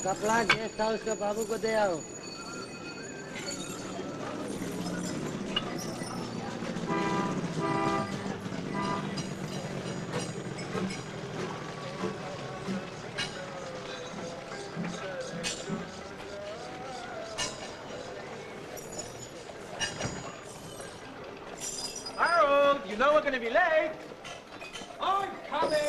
कपड़ा guest house के बाबू को दे आओ। Harold, you know we're going to be late. I'm coming.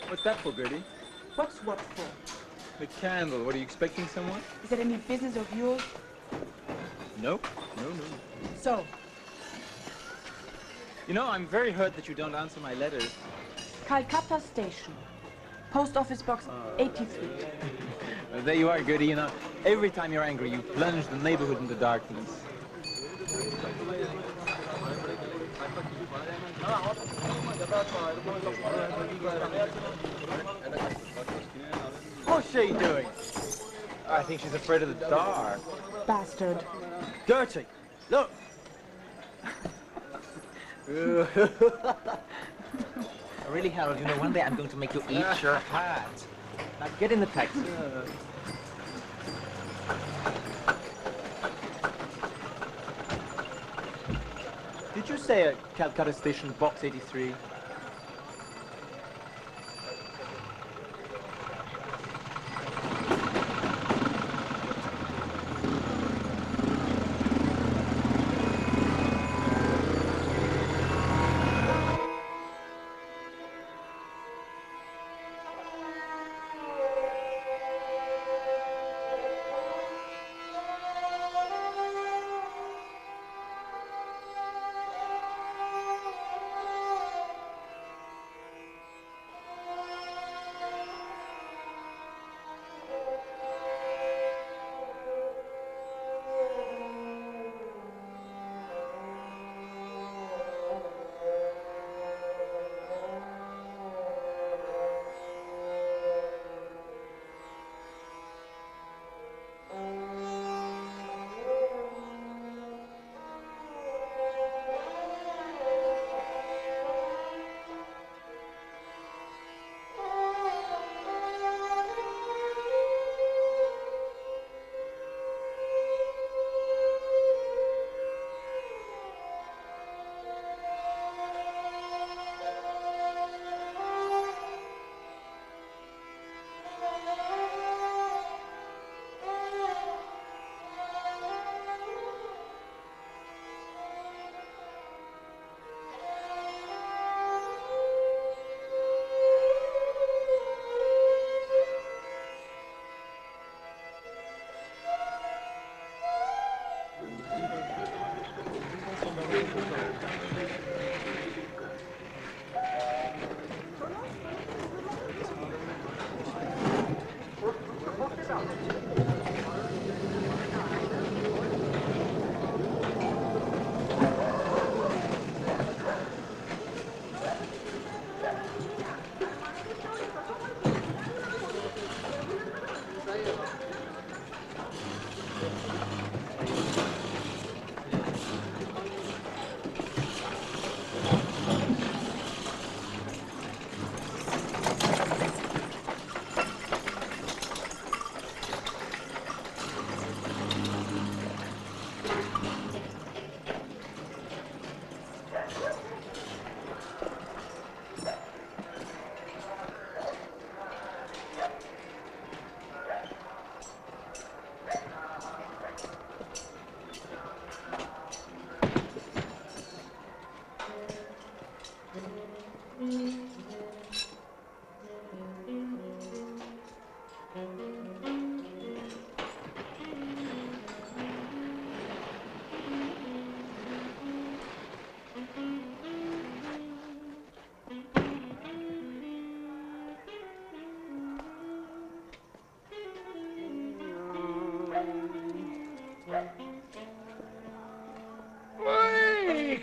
What's that for, Guertie? What's what for? The candle. What, are you expecting someone? Is that any business of yours? Nope. No. So? You know, I'm very hurt that you don't answer my letters. Calcutta Station. Post office box 83. There you are, Guertie. You know, every time you're angry, you plunge the neighborhood into darkness. What's she doing? I think she's afraid of the dark. Bastard. Guertie, look. Really, Harold, you know, one day I'm going to make you eat your hat. Now get in the taxi. Did you say at Calcutta Station, box 83?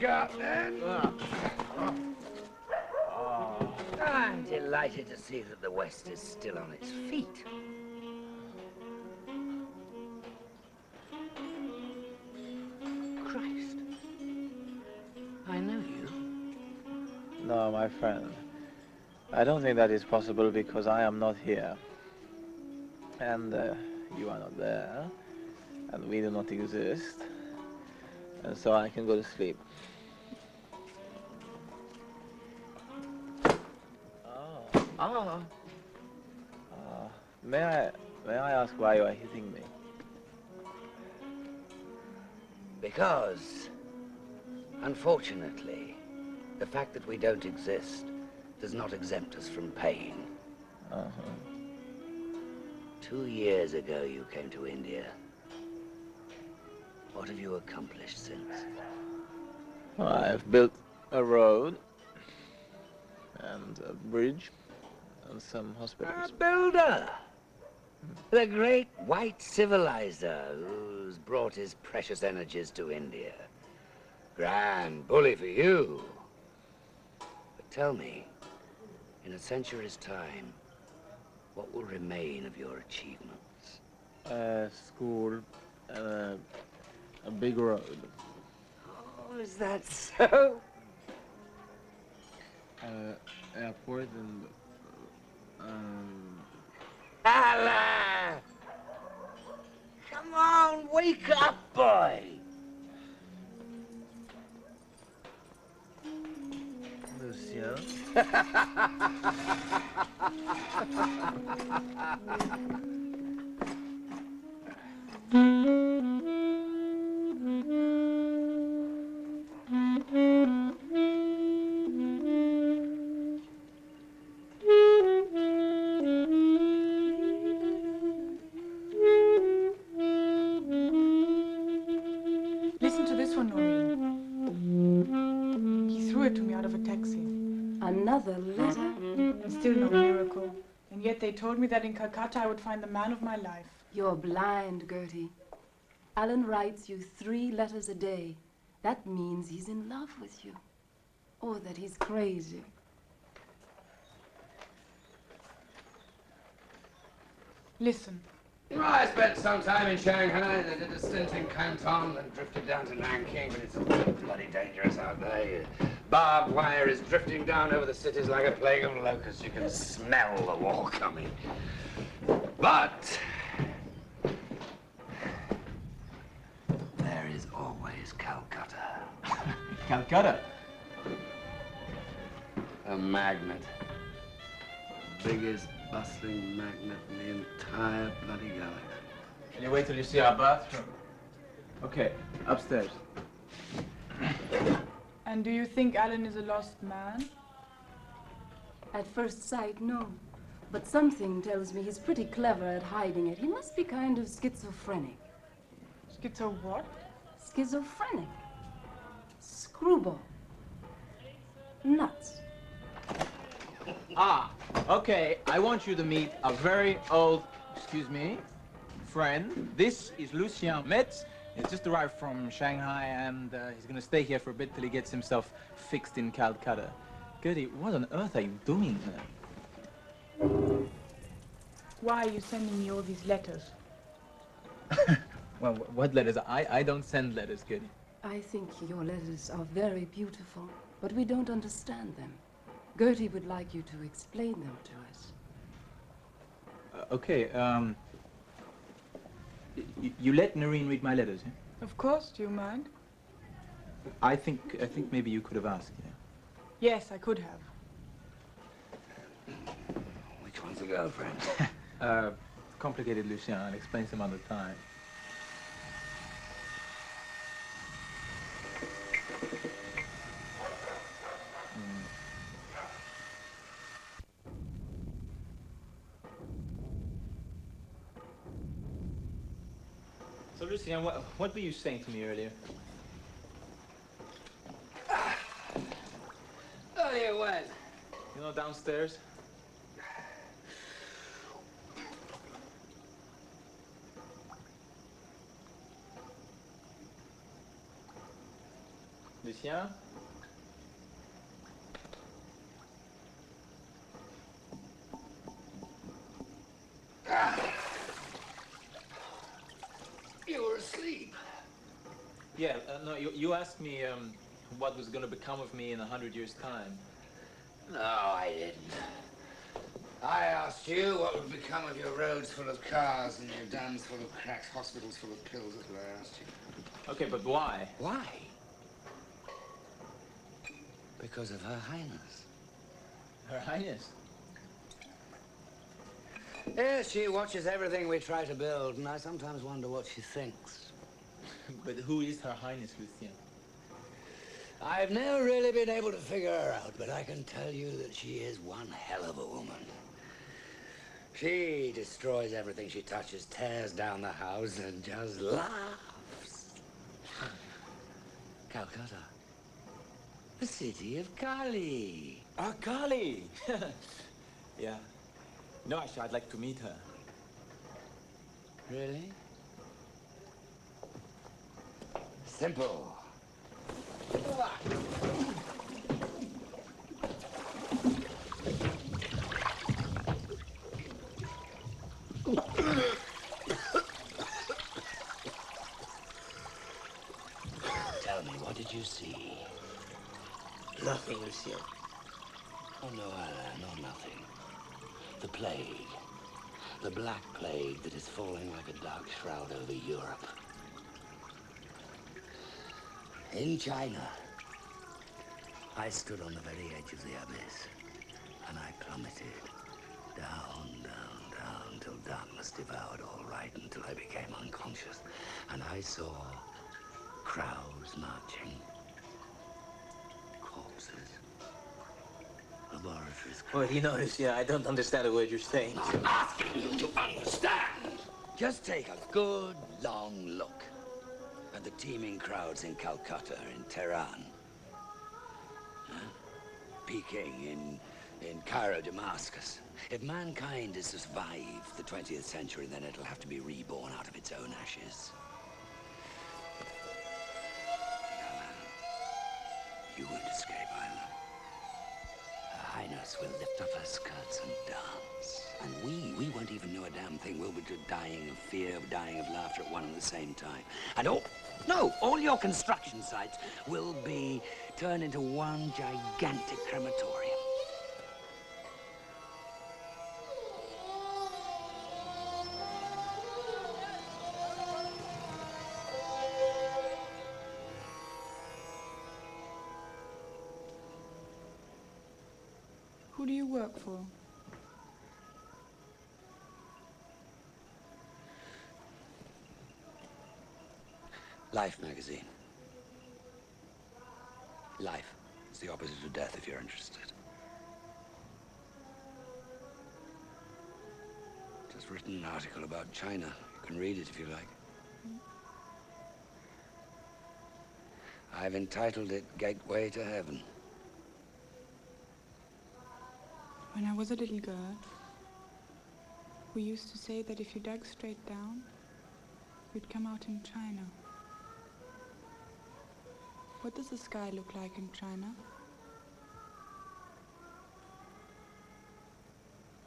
Captain. I'm delighted to see that the West is still on its feet. No, my friend. I don't think that is possible because I am not here. And you are not there. And we do not exist. And so I can go to sleep. May I ask why you are hitting me? Because, unfortunately, the fact that we don't exist does not exempt us from pain. 2 years ago, you came to India. What have you accomplished since? Well, I've built a road and a bridge and some hospitals. A builder! The great white civilizer who's brought his precious energies to India. Grand bully for you. But tell me, in a century's time, what will remain of your achievements? A school and a big road. Oh, is that so? Airport and Allan! Come on, wake up, boy! Lucien. Listen to this one, Norinne. He threw it to me out of a taxi. Another letter? And still no miracle. And yet they told me that in Calcutta I would find the man of my life. You're blind, Guertie. Allan writes you 3 letters a day. That means he's in love with you. Or that he's crazy. Listen. I spent some time in Shanghai, and I did a stint in Canton, and drifted down to Nanking, but it's all bloody dangerous out there. Barbed wire is drifting down over the cities like a plague of locusts. You can smell the war coming. But there is always Calcutta. Calcutta. A magnet. Biggest bustling magnet in the entire bloody galaxy. Can you wait till you see our bathroom? Okay, upstairs. And do you think Allan is a lost man? At first sight, no. But something tells me he's pretty clever at hiding it. He must be kind of schizophrenic. Schizo what? Schizophrenic. Screwball. Nuts. Ah, okay. I want you to meet a very old, excuse me, friend. This is Lucien Metz. He's just arrived from Shanghai, and he's going to stay here for a bit till he gets himself fixed in Calcutta. Guertie, what on earth are you doing there? Why are you sending me all these letters? Well, what letters? I don't send letters, Guertie. I think your letters are very beautiful, but we don't understand them. Guertie would like you to explain them to us. Okay, you let Norinne read my letters, yeah? Of course, do you mind? I think maybe you could have asked, yeah? Yes, I could have. Which one's the girlfriend? Complicated, Lucien. I'll explain some other time. So, Lucien, what were you saying to me earlier? Earlier when? You know, downstairs? Lucien? You were asleep. Yeah, no, you asked me what was going to become of me in 100 years' time. No, I didn't. I asked you what would become of your roads full of cars and your dams full of cracks, hospitals full of pills. That's what I asked you. Okay, but why? Why? Because of Her Highness. Her Highness? Yes, she watches everything we try to build, and I sometimes wonder what she thinks. But who is Her Highness, Lucien? I've never really been able to figure her out, but I can tell you that she is one hell of a woman. She destroys everything she touches, tears down the house, and just laughs. Calcutta. The city of Kali. Ah, Kali! Yeah. No, actually, I'd like to meet her. Really? Simple. Tell me, what did you see? Nothing, Lucien. Oh, no, Allan, no, nothing. The plague. The Black Plague that is falling like a dark shroud over Europe. In China, I stood on the very edge of the abyss, and I plummeted down, down, down, till darkness devoured all right, until I became unconscious. And I saw crowds marching, corpses, laboratories. Well, you know, Lucien, I don't understand a word you're saying. I'm asking you to understand. Just take a good, long look at the teeming crowds in Calcutta, in Tehran, Peking, in Cairo, Damascus. If mankind is to survive the 20th century, then it'll have to be reborn out of its own ashes. You won't escape, Allan. Her Highness will lift up her skirts and dance. And we won't even know a damn thing. We'll be dying of fear, dying of laughter at one and the same time. And all your construction sites will be turned into one gigantic crematorium. Who do you work for? Life magazine. Life is the opposite of death, if you're interested. Just written an article about China. You can read it if you like. I've entitled it Gateway to Heaven. When I was a little girl, we used to say that if you dug straight down, you'd come out in China. What does the sky look like in China?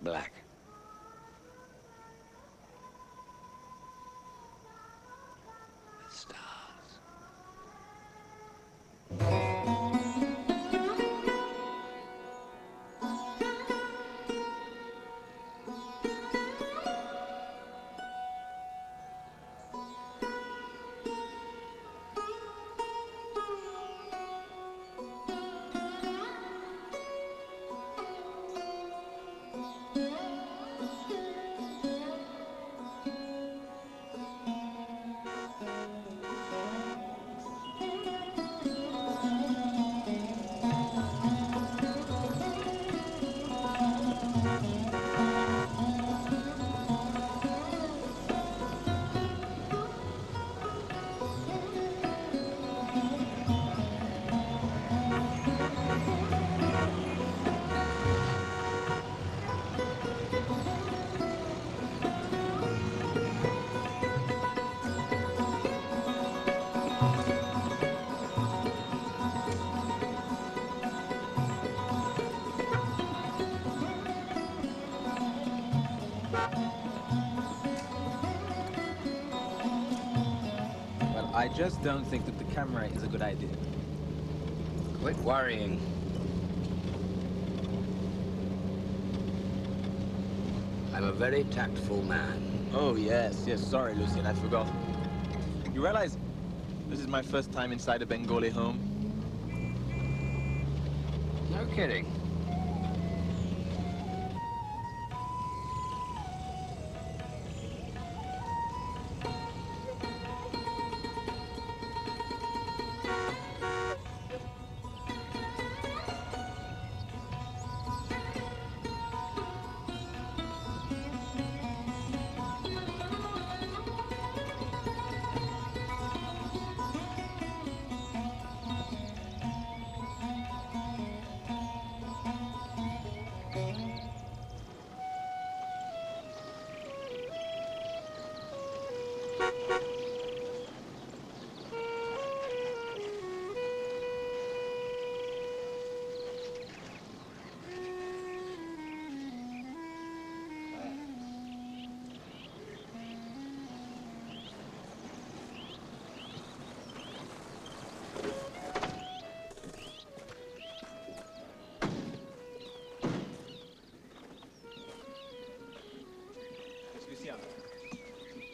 Black. With stars. I just don't think that the camera is a good idea. Quit worrying. I'm a very tactful man. Oh, yes, yes. Sorry, Lucien, I forgot. You realize this is my first time inside a Bengali home? No kidding.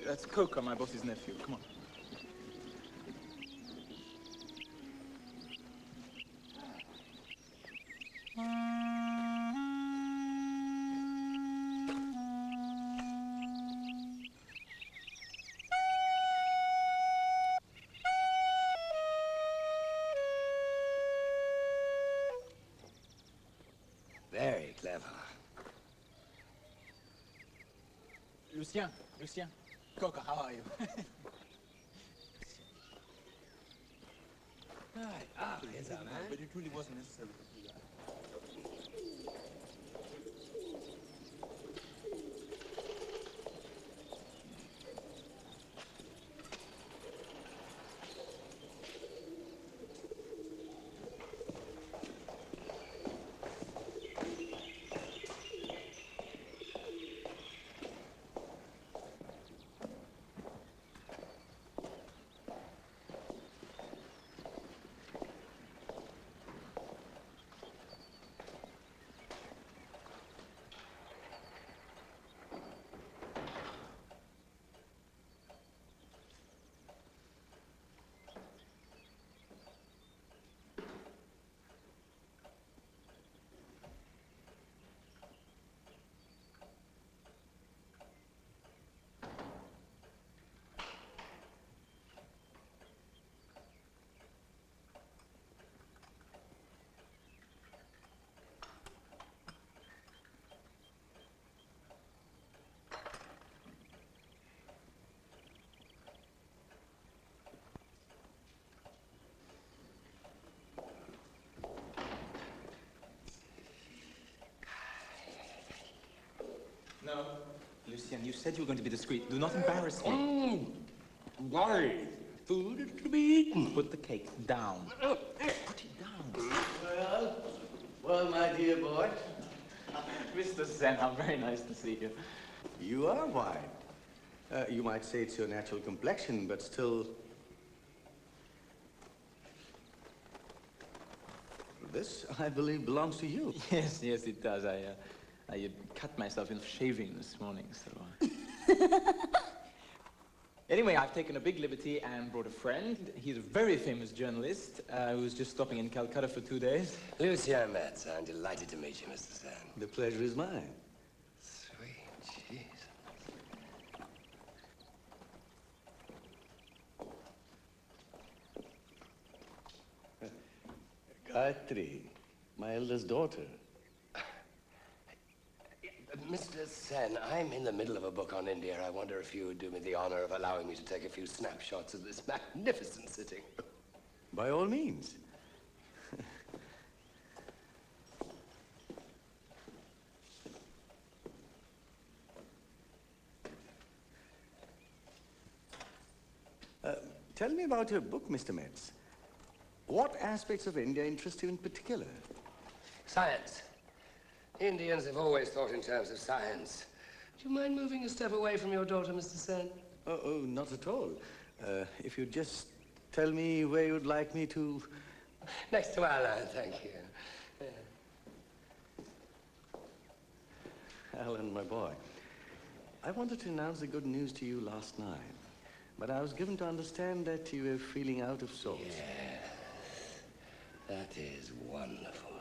That's Khokha, my boss's nephew. Come on. Very clever. Lucien, Lucien. Khokha, how are you? Right. Ah, here's our man. But it really wasn't necessary to do that. No, Lucien, you said you were going to be discreet. Do not embarrass me. Why? Food is to be eaten. Put the cake down. Put it down. Well, my dear boy. Mr. Sen, how very nice to see you. You are white. You might say it's your natural complexion, but still... This, I believe, belongs to you. Yes, yes, it does. I cut myself in shaving this morning, so... Anyway, I've taken a big liberty and brought a friend. He's a very famous journalist who's just stopping in Calcutta for 2 days. Lucien Metz, I'm delighted to meet you, Mr. Sen. The pleasure is mine. Sweet Jesus. Gayatri, my eldest daughter. Mr. Sen, I'm in the middle of a book on India. I wonder if you would do me the honor of allowing me to take a few snapshots of this magnificent sitting. By all means. Tell me about your book, Mr. Metz. What aspects of India interest you in particular? Science. Indians have always thought in terms of science. Do you mind moving a step away from your daughter, Mr. Sen? Oh, not at all. If you'd just tell me where you'd like me to... Next to Allan, thank you. Allan, my boy. I wanted to announce the good news to you last night, but I was given to understand that you were feeling out of sorts. Yes, that is wonderful.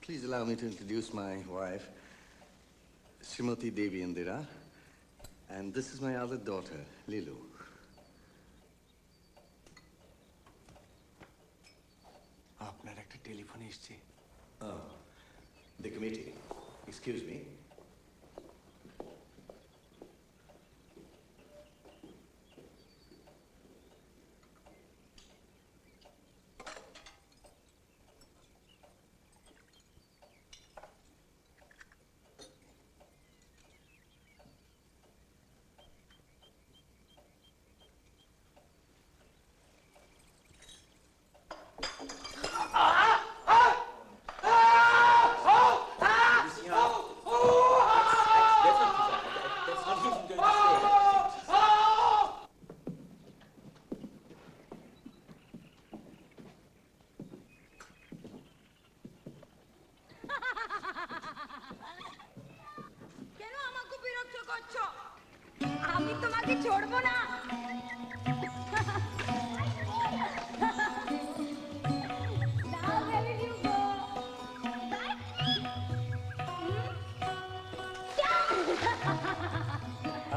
Please allow me to introduce my wife, Srimati Devi Indira, and this is my other daughter, Lilu. আপনার একটা telephone এসেছে। Oh, the committee. Excuse me.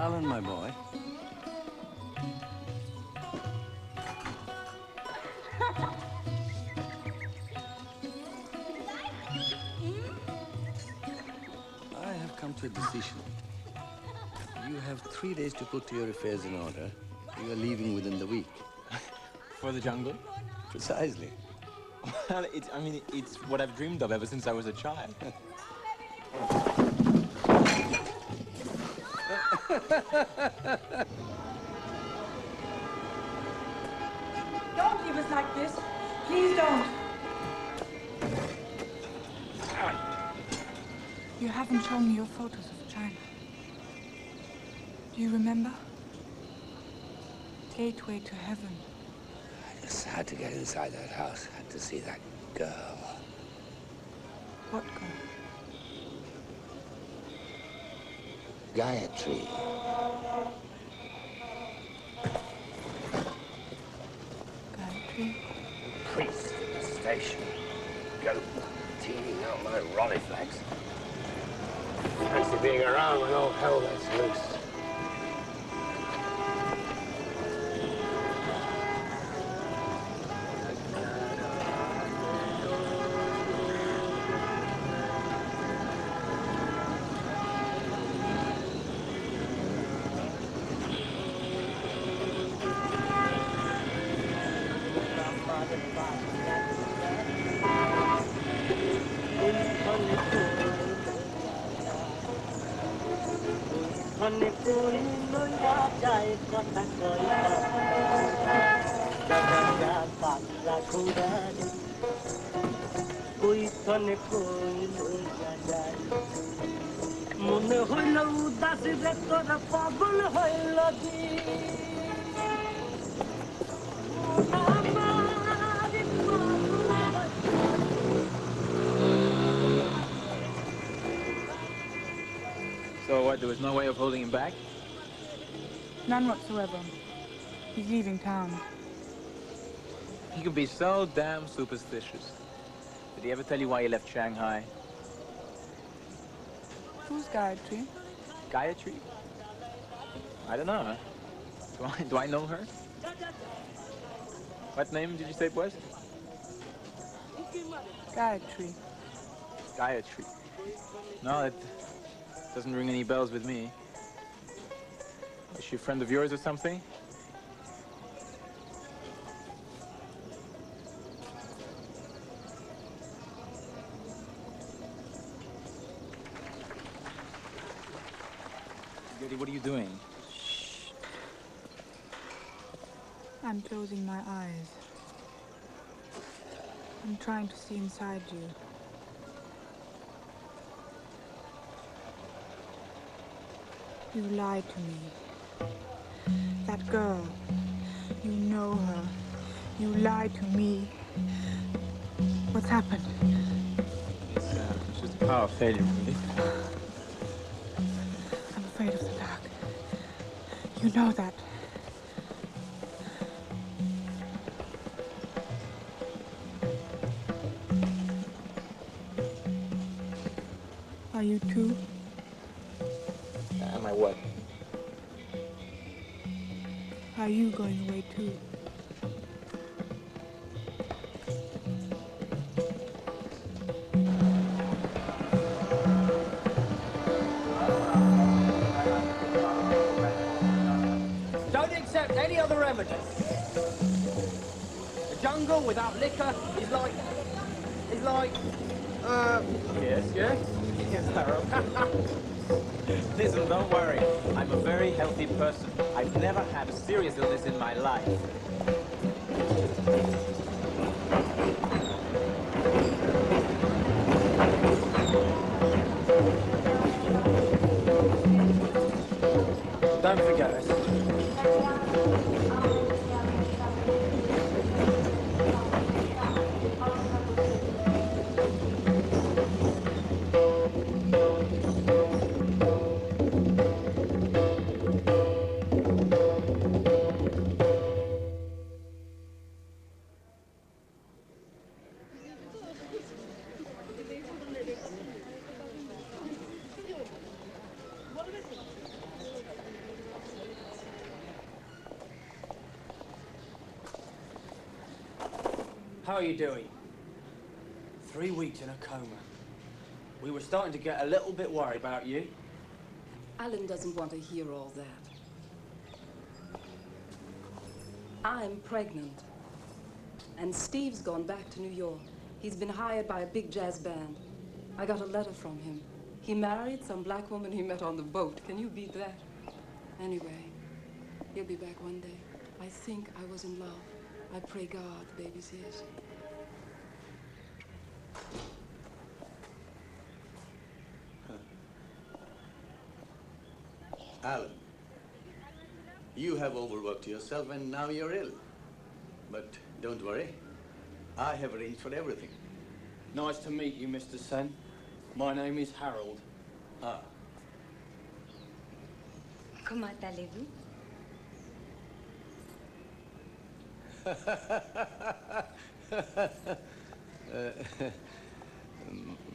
Allan, my boy. I have come to a decision. You have 3 days to put your affairs in order. You are leaving within the week. For the jungle? Precisely. Well, it's what I've dreamed of ever since I was a child. Don't leave us like this. Please don't. You haven't shown me your photos of China. Do you remember? Gateway to heaven. I just had to get inside that house. Had to see that girl. What girl? Gayatri. Gayatri? Priest at the station. Goat teeming out my rollyflags. Fancy being around when all hell lets loose. So what, there was no way of holding him back? None whatsoever. He's leaving town. He could be so damn superstitious. Did he ever tell you why he left Shanghai? Who's Gayatri? Gayatri? I don't know. Do I know her? What name did you say it was? Gayatri. Gayatri. No, it doesn't ring any bells with me. Is she a friend of yours or something? Guertie, what are you doing? I'm closing my eyes. I'm trying to see inside you. You lied to me. That girl, you know her. You lied to me. What's happened? It's just a power failure, really. I'm afraid of the dark. You know that. Are you too? Am I what? Are you going away too? Don't accept any other evidence. The jungle without liquor is like... Yes, Harold. Listen, don't worry. I'm a very healthy person. I've never had a serious illness in my life. Don't forget us. How are you doing? 3 weeks in a coma. We were starting to get a little bit worried about you. Allan doesn't want to hear all that. I'm pregnant. And Steve's gone back to New York. He's been hired by a big jazz band. I got a letter from him. He married some black woman he met on the boat. Can you beat that? Anyway, he'll be back one day. I think I was in love. I pray God the baby's his. Allan, you have overworked yourself and now you're ill. But don't worry, I have arranged for everything. Nice to meet you, Mr. Sen. My name is Harold. Ah. Comment allez-vous?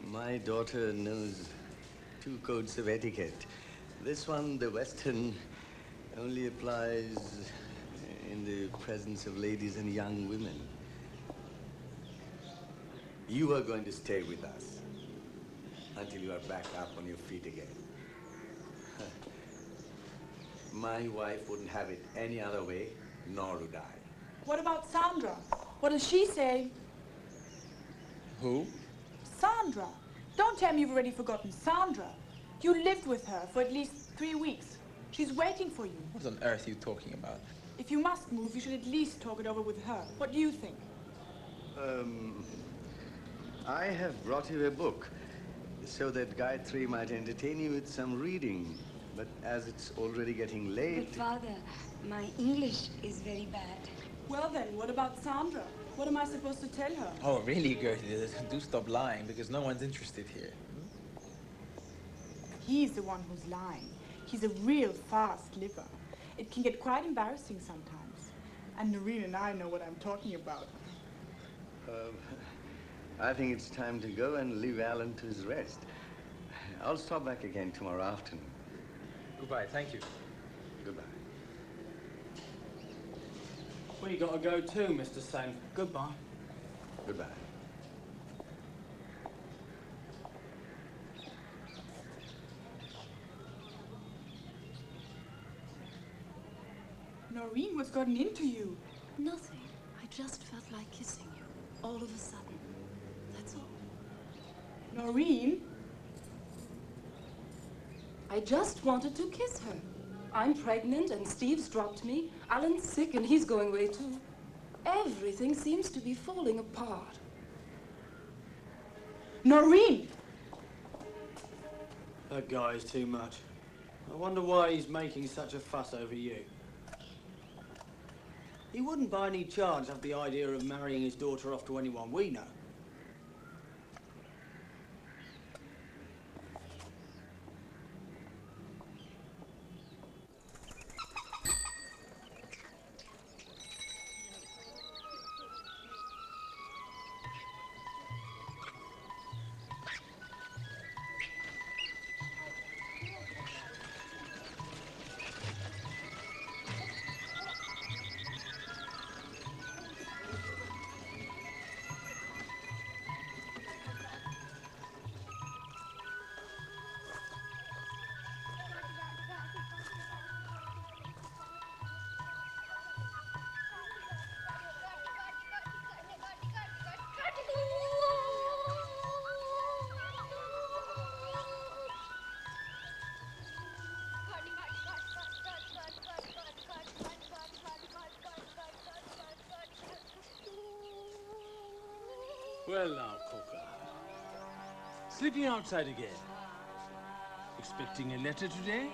My daughter knows 2 codes of etiquette. This one, the Western, only applies in the presence of ladies and young women. You are going to stay with us until you are back up on your feet again. My wife wouldn't have it any other way, nor would I. What about Sandra? What does she say? Who? Sandra. Don't tell me you've already forgotten Sandra. You lived with her for at least 3 weeks. She's waiting for you. What on earth are you talking about? If you must move, you should at least talk it over with her. What do you think? I have brought you a book so that Gayatri might entertain you with some reading. But as it's already getting late... But Father, my English is very bad. Well then, what about Sandra? What am I supposed to tell her? Oh, really, Gertie? Do stop lying, because no one's interested here. He's the one who's lying. He's a real fast liver. It can get quite embarrassing sometimes. And Norinne and I know what I'm talking about. I think it's time to go and leave Allan to his rest. I'll stop back again tomorrow afternoon. Goodbye, thank you. Goodbye. We gotta go too, Mr. Sen. Goodbye. Goodbye. Norinne, what's gotten into you? Nothing. I just felt like kissing you. All of a sudden. That's all. Norinne? I just wanted to kiss her. I'm pregnant and Steve's dropped me. Alan's sick and he's going away too. Everything seems to be falling apart. Norinne! That guy is too much. I wonder why he's making such a fuss over you. He wouldn't by any chance have the idea of marrying his daughter off to anyone we know. Well now, Khokha. Sleeping outside again. Expecting a letter today?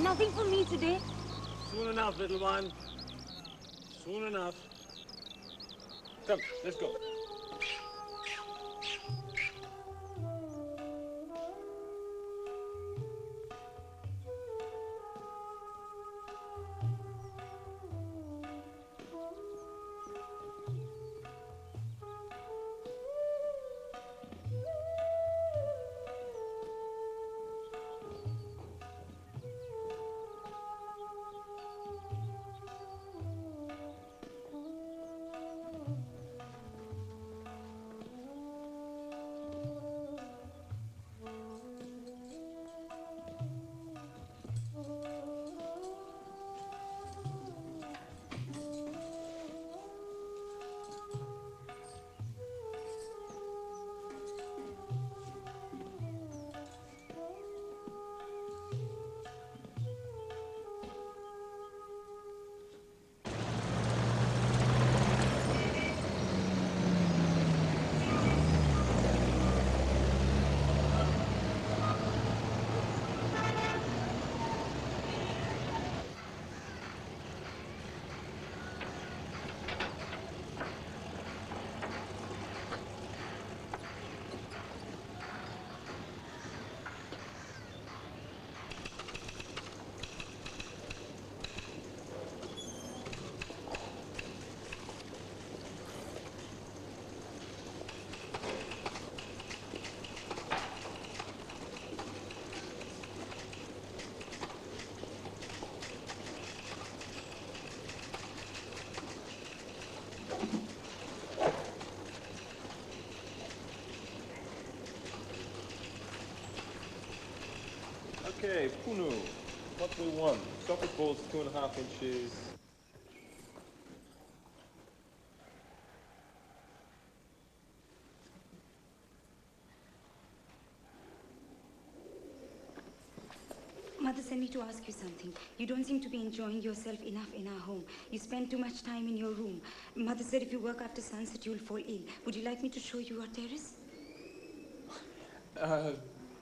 Nothing for me today. Soon enough, little one. Soon enough. Come, let's go. Okay, Punu, what we want? Soccer balls 2.5 inches. Mother sent me to ask you something. You don't seem to be enjoying yourself enough in our home. You spend too much time in your room. Mother said if you work after sunset, you'll fall ill. Would you like me to show you our terrace?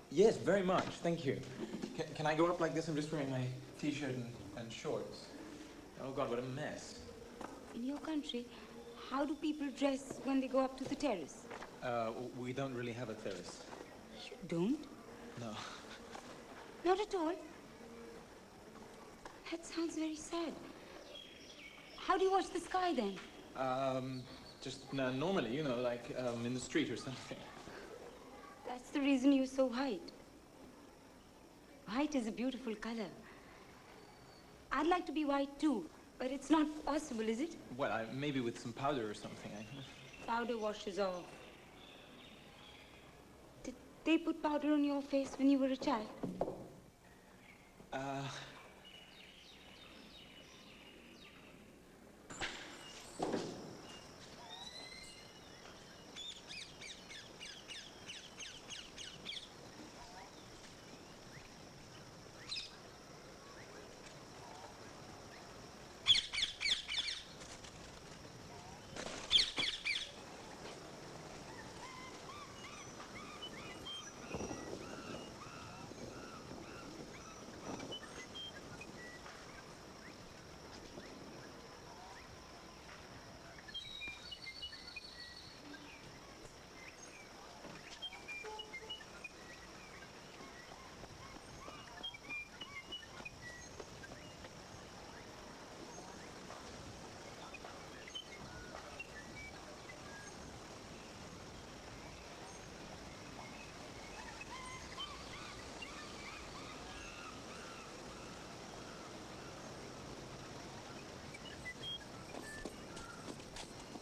Yes, very much. Thank you. Can I go up like this? I'm just wearing my t-shirt and shorts. Oh, God, what a mess. In your country, how do people dress when they go up to the terrace? We don't really have a terrace. You don't? No. Not at all? That sounds very sad. How do you watch the sky then? Just normally, you know, like in the street or something. That's the reason you're so white. White is a beautiful color. I'd like to be white too, but it's not possible, is it? Well, maybe with some powder or something. Powder washes off. Did they put powder on your face when you were a child?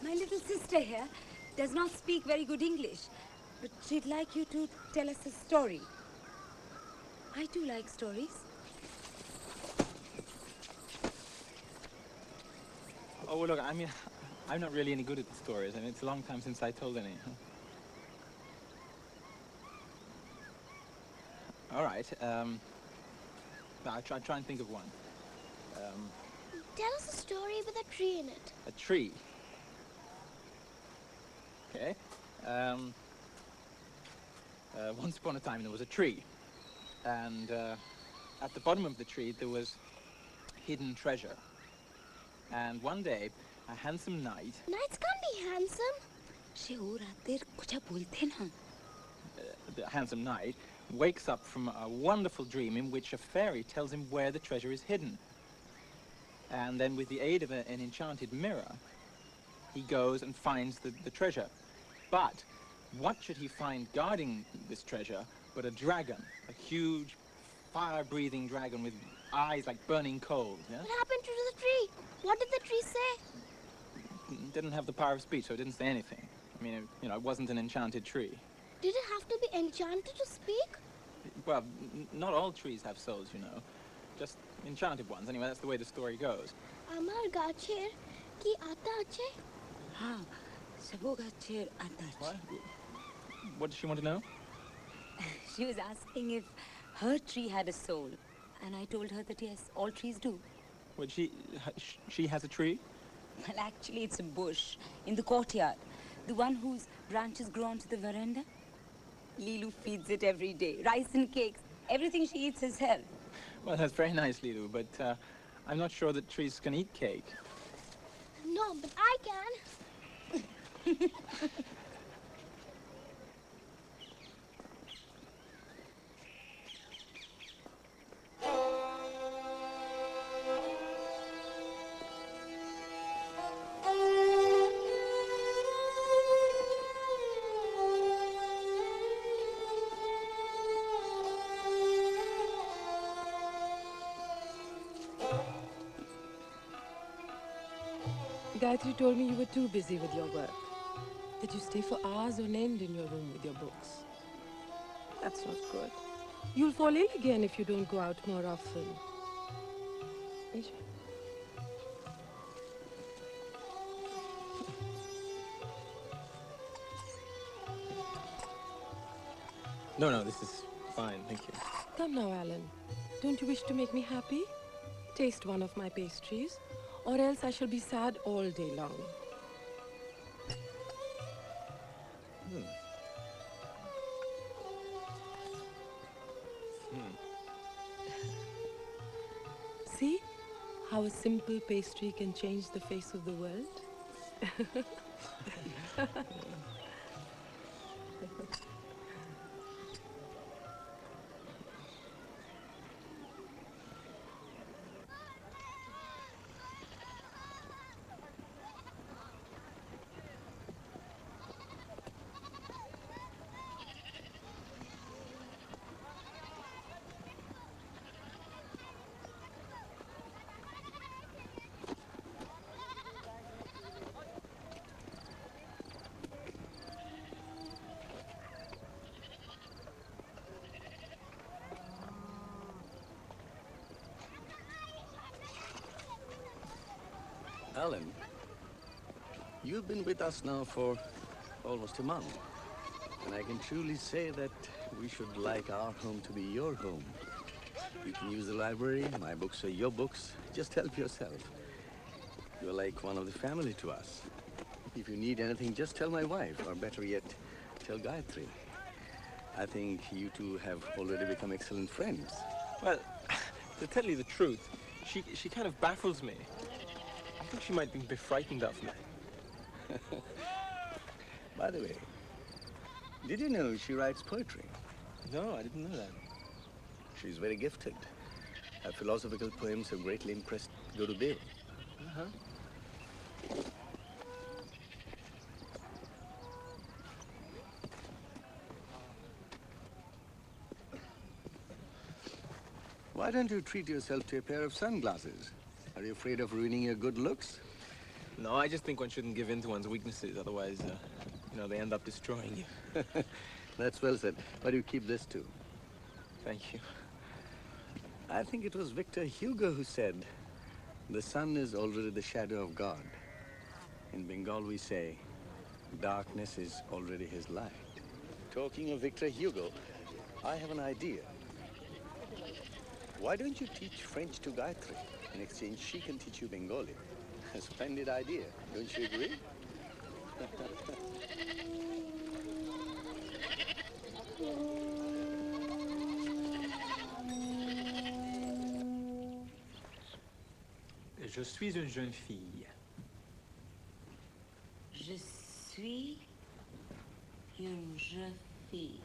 My little sister here does not speak very good English, but she'd like you to tell us a story. I do like stories. Oh, well, look, I mean, I'm not really any good at the stories. I mean, it's a long time since I told any. All right. I'll try and think of one. Tell us a story with a tree in it. A tree. Okay. Once upon a time there was a tree, and at the bottom of the tree there was hidden treasure. And one day, a handsome knight... Knights can't be handsome. The handsome knight wakes up from a wonderful dream in which a fairy tells him where the treasure is hidden. And then with the aid of an enchanted mirror, he goes and finds the treasure. But what should he find guarding this treasure but a dragon, a huge, fire-breathing dragon with eyes like burning coals, yeah? What happened to the tree? What did the tree say? It didn't have the power of speech, so it didn't say anything. I mean, you know, it wasn't an enchanted tree. Did it have to be enchanted to speak? Well, not all trees have souls, you know. Just enchanted ones. Anyway, that's the way the story goes. Amar gacher ki ata ache? Ha, sabo gacher ata. What? What does she want to know? She was asking if her tree had a soul, and I told her that yes, all trees do. Well, she has a tree? Well, actually, it's a bush in the courtyard. The one whose branches grow onto the veranda. Lilu feeds it every day. Rice and cakes. Everything she eats herself. Well, that's very nice, Lilu, but I'm not sure that trees can eat cake. No, but I can. Gayatri told me you were too busy with your work, that you stay for hours on end in your room with your books. That's not good. You'll fall ill again if you don't go out more often. No, this is fine, thank you. Come now, Allan. Don't you wish to make me happy? Taste one of my pastries, or else I shall be sad all day long. See how a simple pastry can change the face of the world? Allan, you've been with us now for almost a month. And I can truly say that we should like our home to be your home. You can use the library, my books are your books. Just help yourself. You're like one of the family to us. If you need anything, just tell my wife, or better yet, tell Gayatri. I think you two have already become excellent friends. Well, to tell you the truth, she kind of baffles me. I think she might be a bit frightened of me. By the way, did you know she writes poetry? No, I didn't know that. She's very gifted. Her philosophical poems have greatly impressed Gurudev. Uh-huh. Why don't you treat yourself to a pair of sunglasses? Are you afraid of ruining your good looks? No, I just think one shouldn't give in to one's weaknesses, otherwise, you know, they end up destroying you. That's well said. Why do you keep this too? Thank you. I think it was Victor Hugo who said, the sun is already the shadow of God. In Bengal we say, darkness is already his light. Talking of Victor Hugo, I have an idea. Why don't you teach French to Gayatri? In exchange, she can teach you Bengali. A splendid idea, don't you agree? Je suis une jeune fille. Je suis une jeune fille.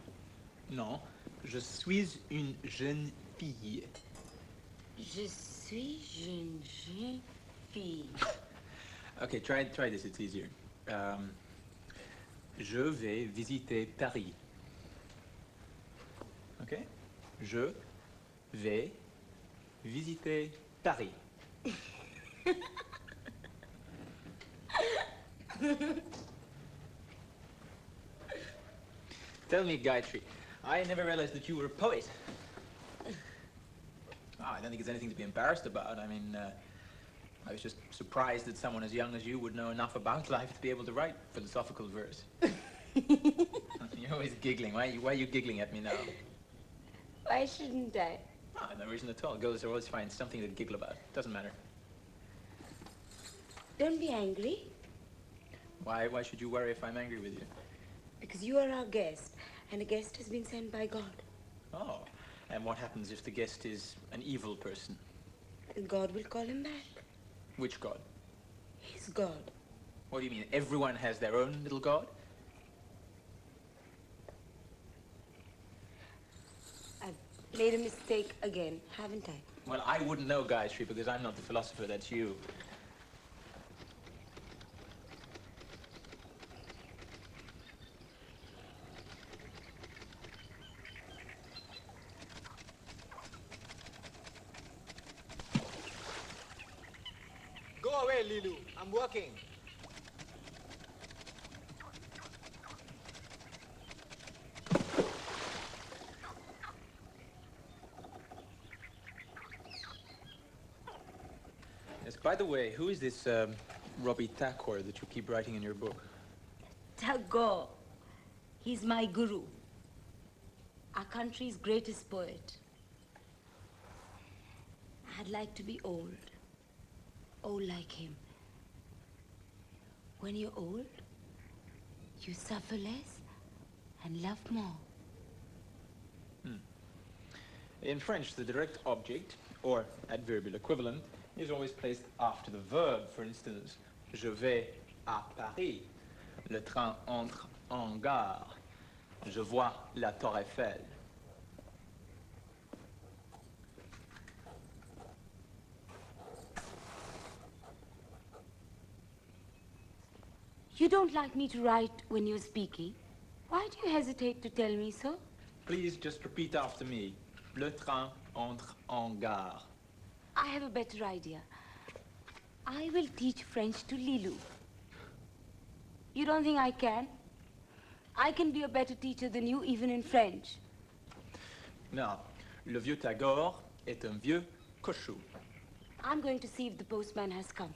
Non, je suis une jeune fille. Je suis une jeune fille. Okay, try this, it's easier. Je vais visiter Paris. Okay? Je vais visiter Paris. Tell me, Gayatri, I never realized that you were a poet. Oh, I don't think it's anything to be embarrassed about. I mean, I was just surprised that someone as young as you would know enough about life to be able to write philosophical verse. You're always giggling. Why are you giggling at me now? Why shouldn't I? Oh, no reason at all. Girls are always find something to giggle about. Doesn't matter. Don't be angry. Why should you worry if I'm angry with you? Because you are our guest, and a guest has been sent by God. Oh, and what happens if the guest is an evil person? God will call him back. Which God? His God. What do you mean? Everyone has their own little God? I've made a mistake again, haven't I? Well, I wouldn't know, Gayatri, because I'm not the philosopher, that's you. Go away, Lilu. I'm working. Yes, by the way, who is this Robbie Thakur that you keep writing in your book? Tagore. He's my guru. Our country's greatest poet. I'd like to be old. Old like him. When you're old, you suffer less and love more. In French, the direct object, or adverbial equivalent, is always placed after the verb. For instance, je vais à Paris. Le train entre en gare. Je vois la Tour Eiffel. You don't like me to write when you're speaking? Why do you hesitate to tell me so? Please just repeat after me. Le train entre en gare. I have a better idea. I will teach French to Lilu. You don't think I can? I can be a better teacher than you, even in French. Non, le vieux Tagore est un vieux cochon. I'm going to see if the postman has come.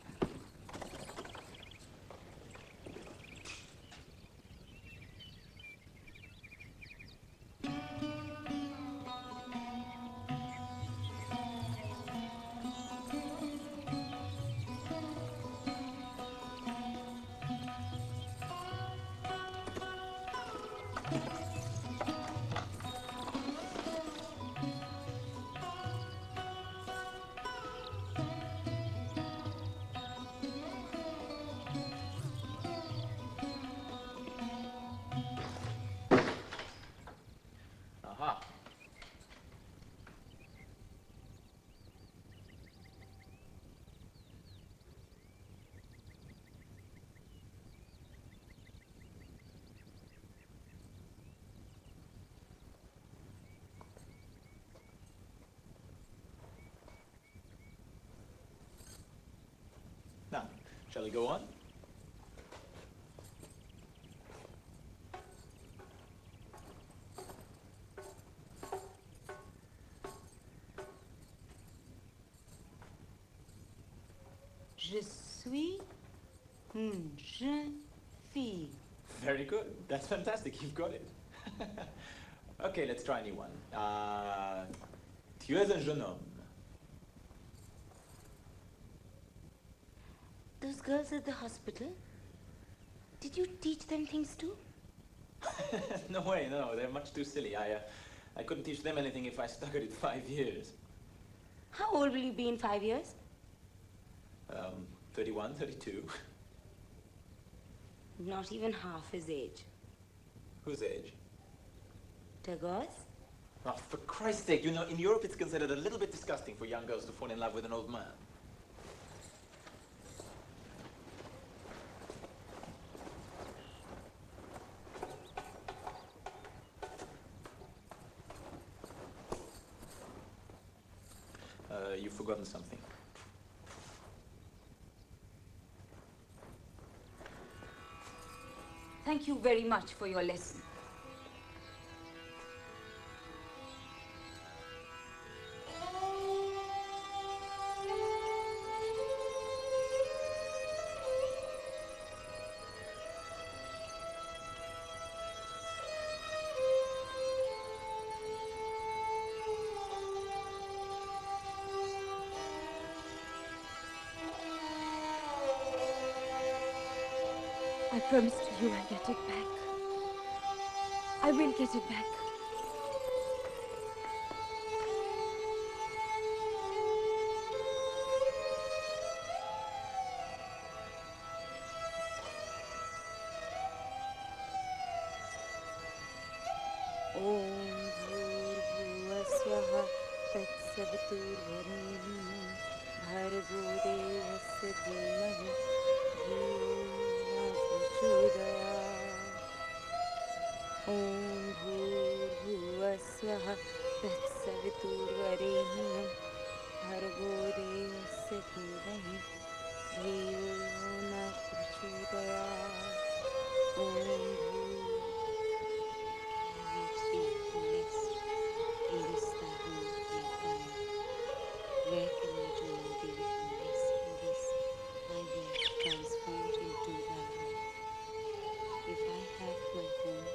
Shall we go on? Je suis une jeune fille. Very good. That's fantastic. You've got it. Okay, let's try a new one. Tu es un jeune homme. Those girls at the hospital, did you teach them things too? No way, no. They're much too silly. I couldn't teach them anything if I stuck at it 5 years. How old will you be in 5 years? 31, 32. Not even half his age. Whose age? Tagore's? Oh, for Christ's sake, you know, in Europe it's considered a little bit disgusting for young girls to fall in love with an old man. You've forgotten something. Thank you very much for your lesson. I promised you I'll get it back. I will get it back. Om Bhurvaswaha Tatsaviturvarenyam Bhargo Devasya Dhimahi Dhiyo Prachodayat. Om Bhurvaswaha Tatsaviturvarenyam Bhargo Devasya Dhimahi Dhiyo Prachodayat. Om where can I join thee in this, my way transformed into thy home? If I have my home,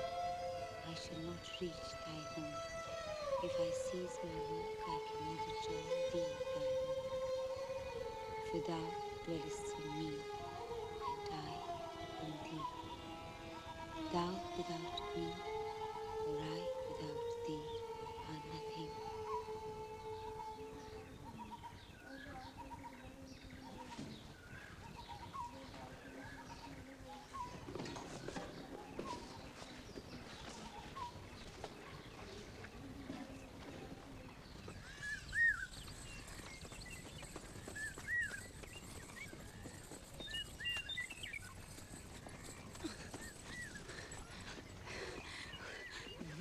I shall not reach thy home. If I cease my work, I can never join thee, thy home. For thou dwellest in me, and I in thee. Thou without me, or I without thee, are nothing.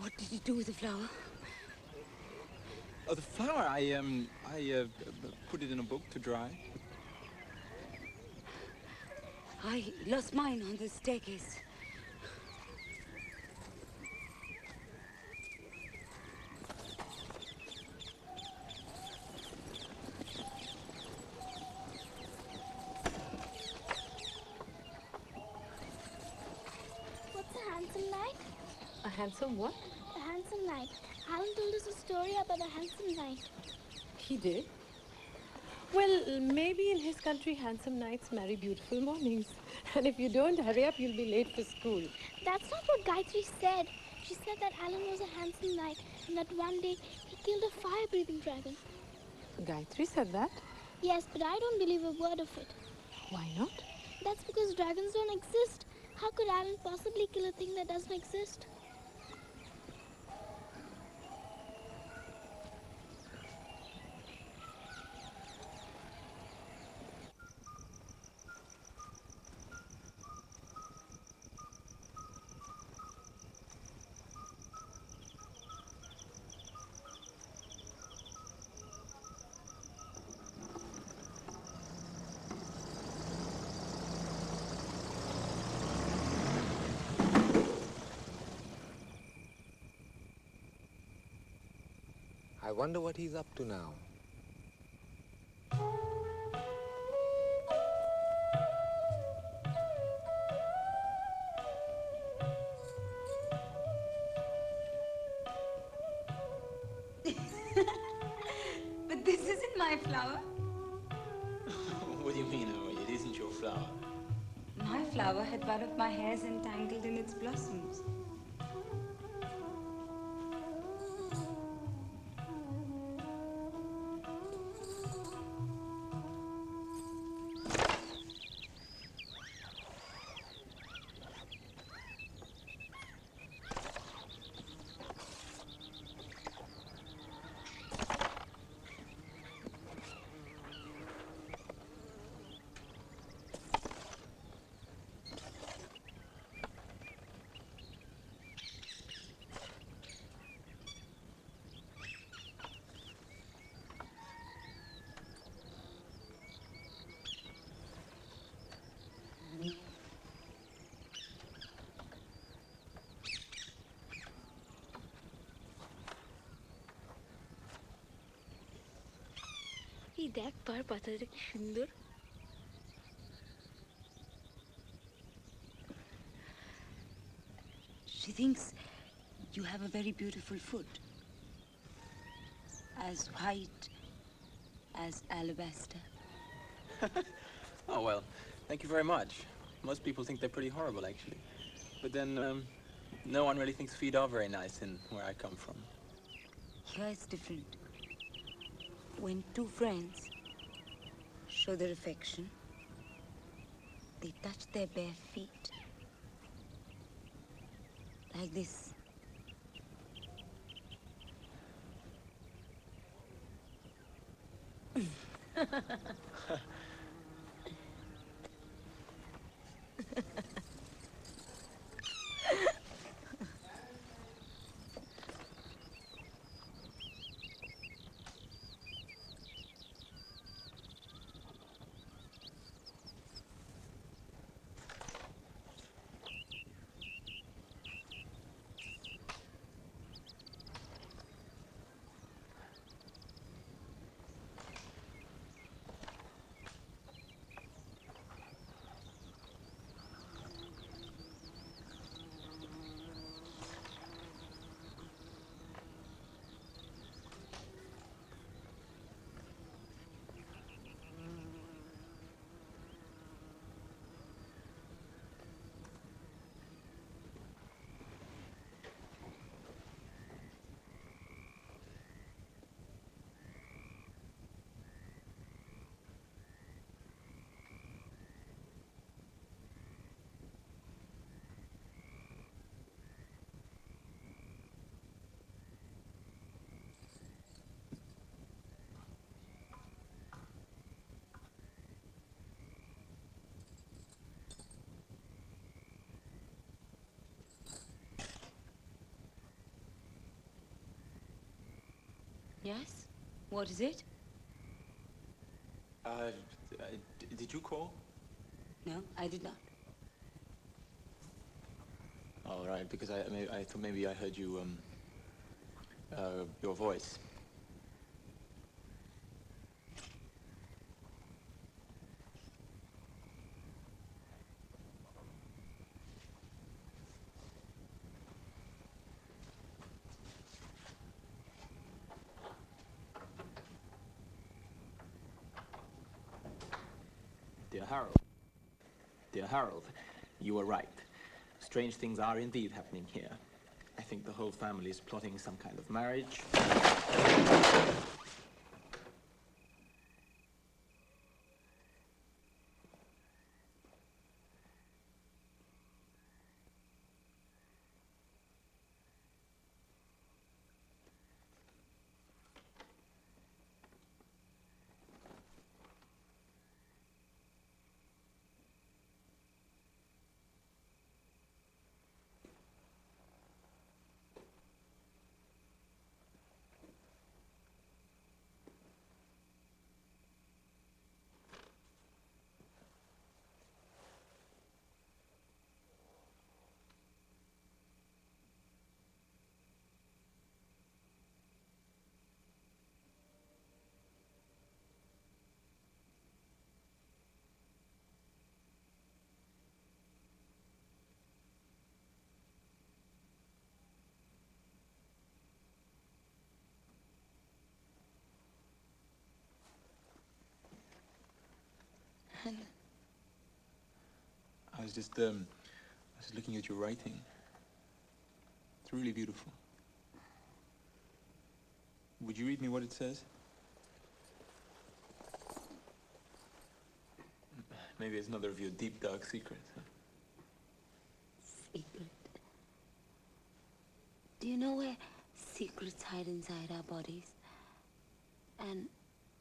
What did you do with the flower? Oh, the flower, I put it in a book to dry. I lost mine on the staircase. What's a handsome knight? A handsome what? A handsome knight. Allan told us a story about a handsome knight. He did? Well, maybe in his country, handsome knights marry beautiful mornings. And if you don't hurry up, you'll be late for school. That's not what Gayatri said. She said that Allan was a handsome knight and that one day he killed a fire-breathing dragon. Gayatri said that? Yes, but I don't believe a word of it. Why not? That's because dragons don't exist. How could Allan possibly kill a thing that doesn't exist? I wonder what he's up to now. But this isn't my flower. What do you mean, Emily? It isn't your flower. My flower had one of my hairs entangled in its blossoms. এই দেখ তোর পাতাটা কি সুন্দর। She thinks you have a very beautiful foot. As white as alabaster. Oh, well, thank you very much. Most people think they're pretty horrible, actually. But then, no one really thinks feet are very nice in where I come from. Here it's different. When two friends show their affection, they touch their bare feet. Like this. Yes? What is it? Did you call? No, I did not. Oh, right, because I thought maybe I heard you, your voice. Dear Harold, you were right. Strange things are indeed happening here. I think the whole family is plotting some kind of marriage. was just looking at your writing. It's really beautiful. Would you read me what it says? Maybe it's another of your deep, dark secrets. Huh? Secret. Do you know where secrets hide inside our bodies? And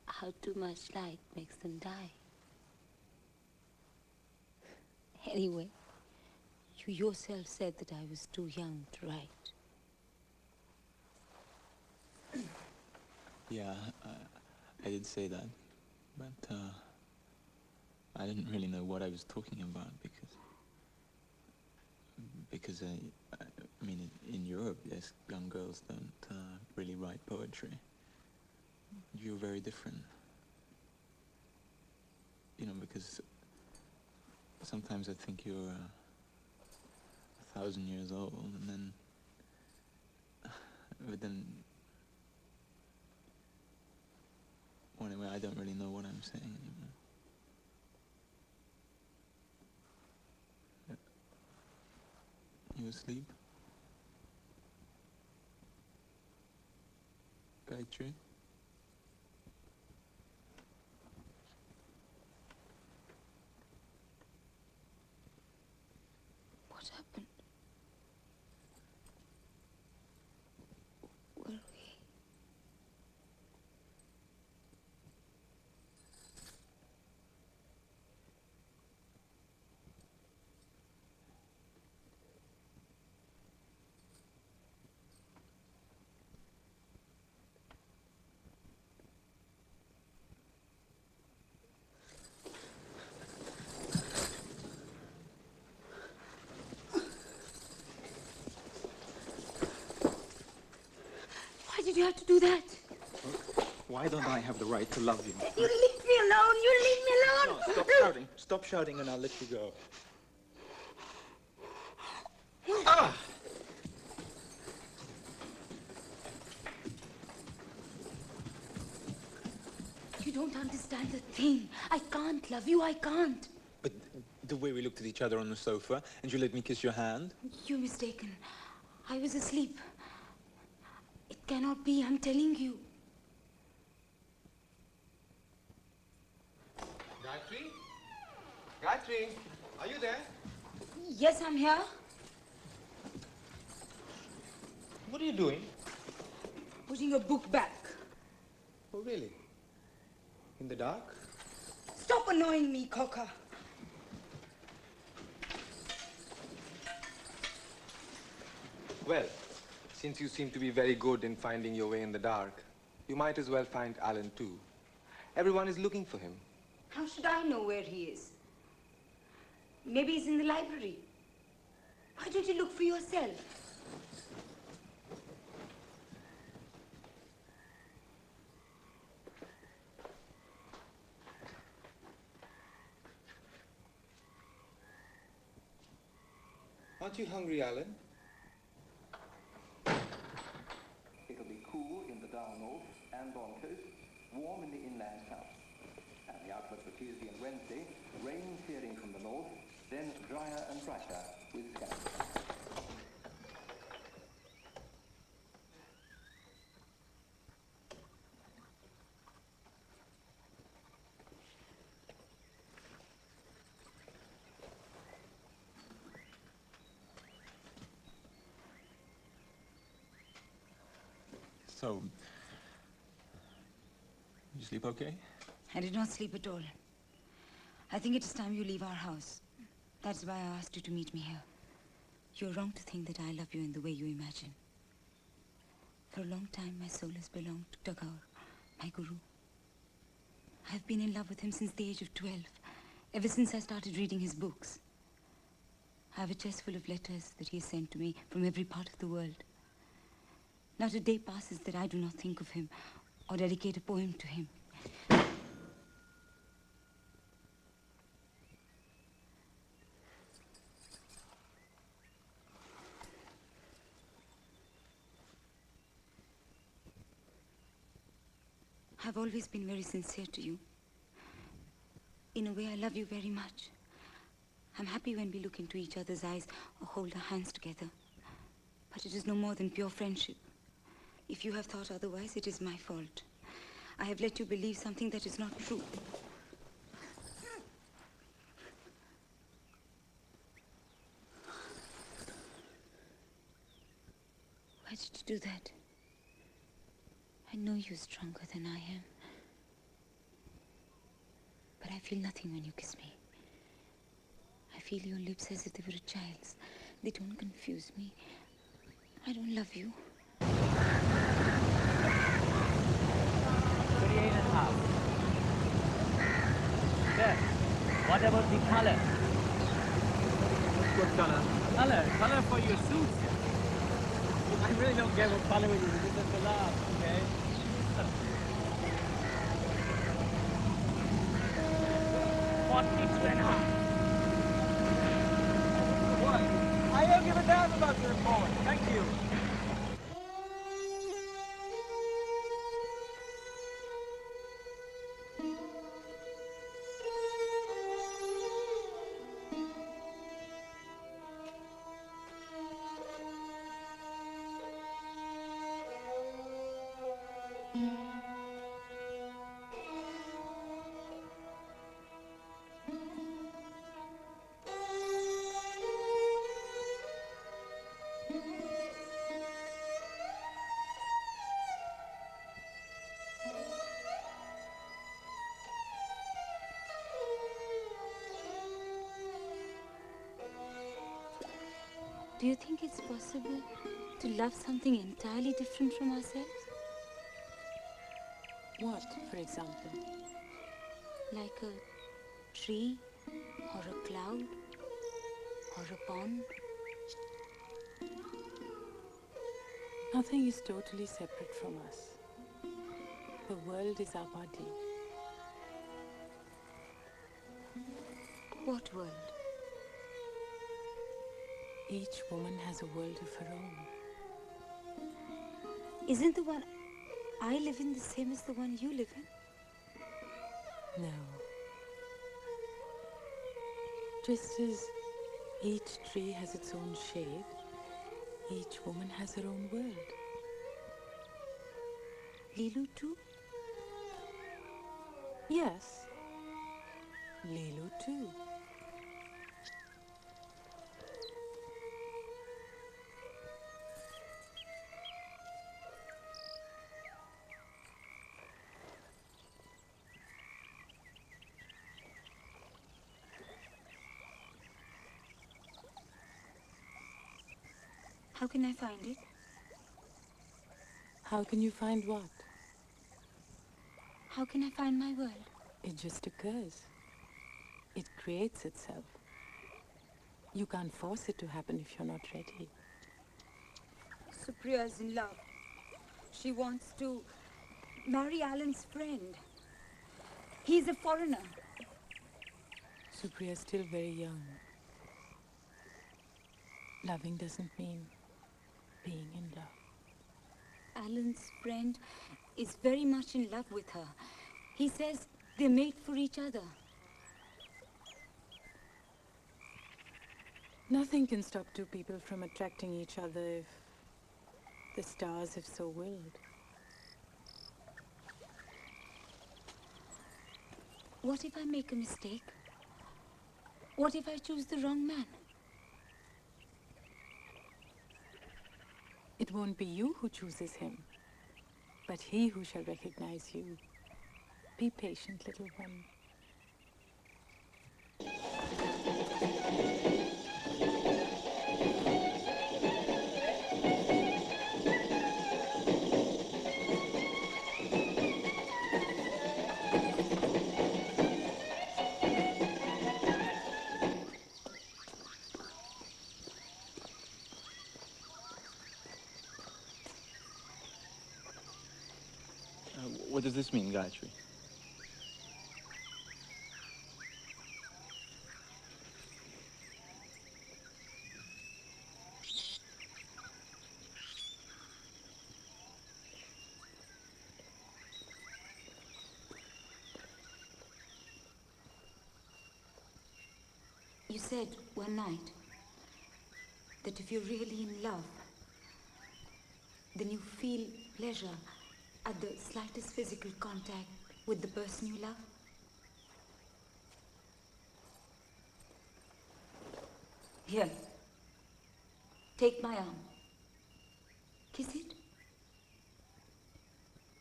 how too much light makes them die? Anyway, you yourself said that I was too young to write. Yeah, I did say that, but I didn't really know what I was talking about because I mean, in Europe, yes, young girls don't really write poetry. You're very different. You know, because sometimes I think you're 1,000 years old, and then, but then, well, anyway, I don't really know what I'm saying anymore. You asleep? Gayatri? What happened? Were we? Why did you have to do that? Why don't I have the right to love you? You leave me alone! You leave me alone! No, stop shouting. Stop shouting and I'll let you go. Ah! You don't understand the thing. I can't love you, I can't. But the way we looked at each other on the sofa and you let me kiss your hand? You're mistaken. I was asleep. It cannot be, I'm telling you. Gayatri? Gayatri, are you there? Yes, I'm here. What are you doing? Putting a book back. Oh, really? In the dark? Stop annoying me, Khokha. Well, since you seem to be very good in finding your way in the dark, you might as well find Allan too. Everyone is looking for him. How should I know where he is? Maybe he's in the library. Why don't you look for yourself? Aren't you hungry, Allan? It'll be cool in the down north and on coast, warm in the inland south. And the outlook for Tuesday and Wednesday, rain clearing from the north, then drier and brighter with skies. So, you sleep okay? I did not sleep at all. I think it is time you leave our house. That's why I asked you to meet me here. You're wrong to think that I love you in the way you imagine. For a long time, my soul has belonged to Tagore, my guru. I've been in love with him since the age of 12, ever since I started reading his books. I have a chest full of letters that he has sent to me from every part of the world. Not a day passes that I do not think of him or dedicate a poem to him. I've always been very sincere to you. In a way, I love you very much. I'm happy when we look into each other's eyes or hold our hands together. But it is no more than pure friendship. If you have thought otherwise, it is my fault. I have let you believe something that is not true. Why did you do that? I know you're stronger than I am. But I feel nothing when you kiss me. I feel your lips as if they were a child's. They don't confuse me. I don't love you. 38.5. Yes. What about the color? What color? Color for your suits. I really don't care what color it is. It's just a laugh, okay? What is that? What? I don't give a damn about your report. Thank you. Do you think it's possible to love something entirely different from ourselves? What, for example? Like a tree, or a cloud, or a pond? Nothing is totally separate from us. The world is our body. What world? Each woman has a world of her own. Isn't the one I live in the same as the one you live in? No. Just as each tree has its own shade, each woman has her own world. Lilu too? Yes. Lilu too. How can I find it? How can you find what? How can I find my world? It just occurs. It creates itself. You can't force it to happen if you're not ready. Supriya is in love. She wants to marry Allan's friend. He's a foreigner. Supriya is still very young. Loving doesn't mean being in love. Allan's friend is very much in love with her. He says they're made for each other. Nothing can stop two people from attracting each other if the stars have so willed. What if I make a mistake? What if I choose the wrong man? It won't be you who chooses him, but he who shall recognize you. Be patient, little one. What does this mean, Gayatri? You said one night that if you're really in love, then you feel pleasure at the slightest physical contact with the person you love. Here, take my arm. Kiss it.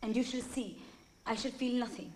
And you shall see, I shall feel nothing.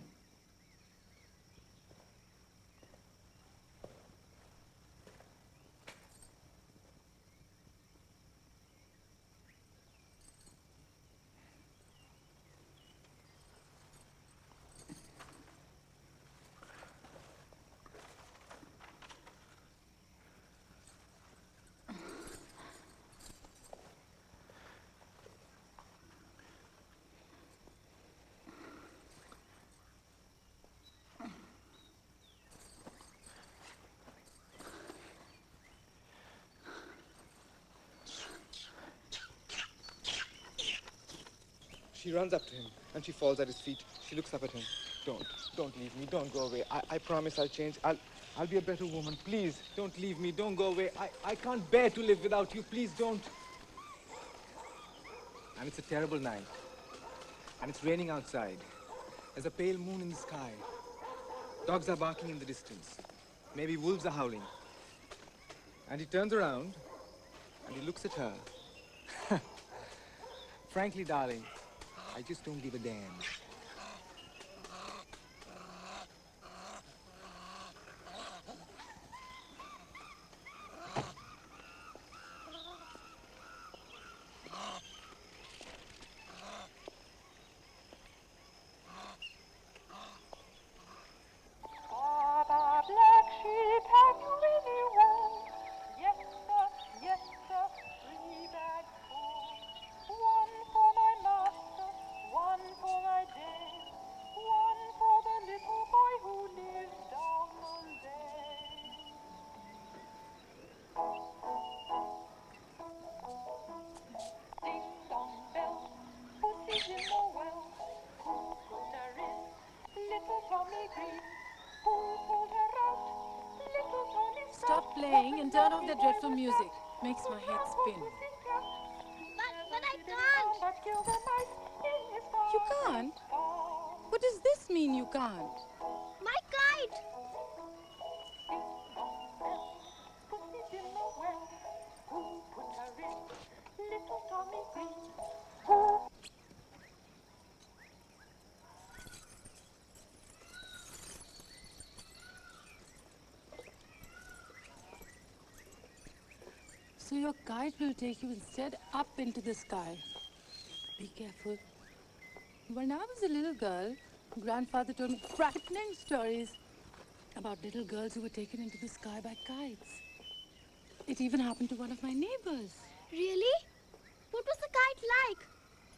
She runs up to him, and she falls at his feet. She looks up at him. Don't leave me. Don't go away. I promise I'll change. I'll be a better woman. Please, don't leave me. Don't go away. I can't bear to live without you. Please don't. And it's a terrible night. And it's raining outside. There's a pale moon in the sky. Dogs are barking in the distance. Maybe wolves are howling. And he turns around, and he looks at her. Frankly, darling, I just don't give a damn. Stop playing and turn off the dreadful music. Makes my head spin. But I can't. You can't? What does this mean, you can't? My kite. So your kite will take you instead up into the sky. Be careful. When I was a little girl, Grandfather told me frightening stories about little girls who were taken into the sky by kites. It even happened to one of my neighbors. Really? What was the kite like?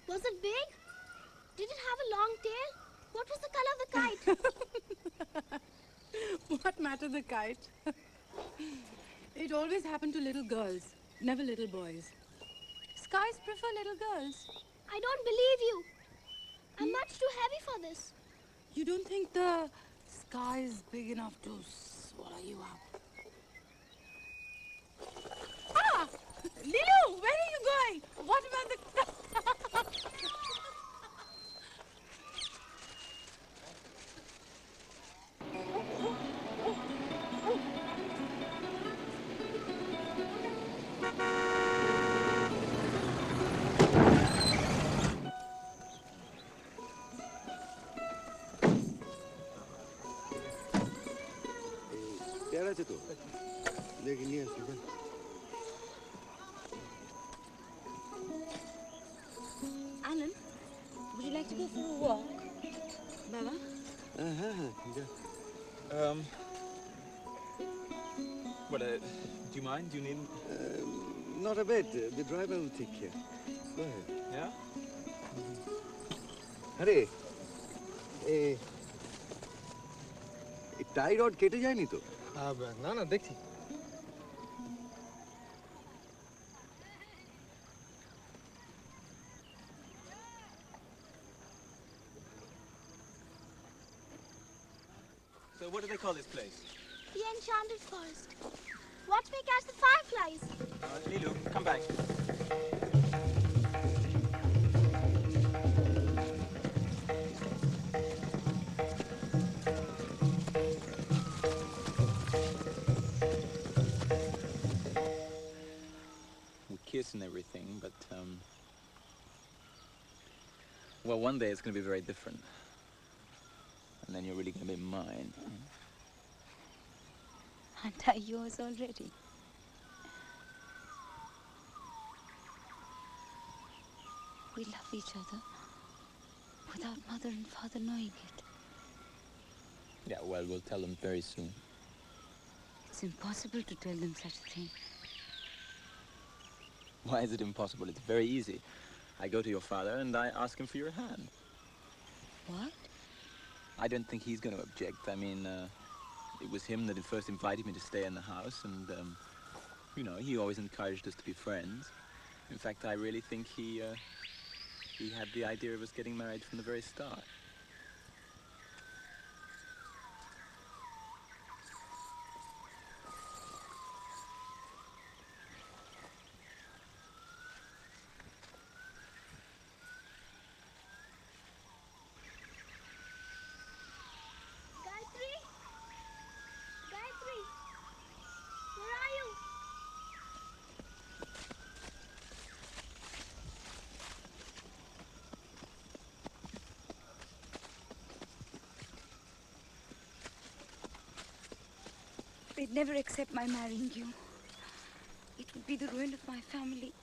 Was it big? Did it have a long tail? What was the color of the kite? What matter the kite? It always happened to little girls, never little boys. Skies prefer little girls. I don't believe you. I'm much too heavy for this. You don't think the sky is big enough to swallow you up? Ah! Lilu, where are you going? What about the... Allan, would you like to go for a walk? Baba? What, do you mind? Do you need... Not a bit. The driver will take care. Go ahead. Yeah? Hurry. tie rod কেটে যায়নি তো? না না দেখছি। So what do they call this place? The Enchanted Forest. Watch me catch the fireflies. Lilu, come back. We kiss and everything, but well, one day it's going to be very different. And then you're really going to be mine. Aren't I yours already? We love each other without Mother and Father knowing it. Yeah, well, we'll tell them very soon. It's impossible to tell them such a thing. Why is it impossible? It's very easy. I go to your father and I ask him for your hand. What? I don't think he's going to object. I mean, it was him that had first invited me to stay in the house, and, you know, he always encouraged us to be friends. In fact, I really think he had the idea of us getting married from the very start. They'd never accept my marrying you. It would be the ruin of my family.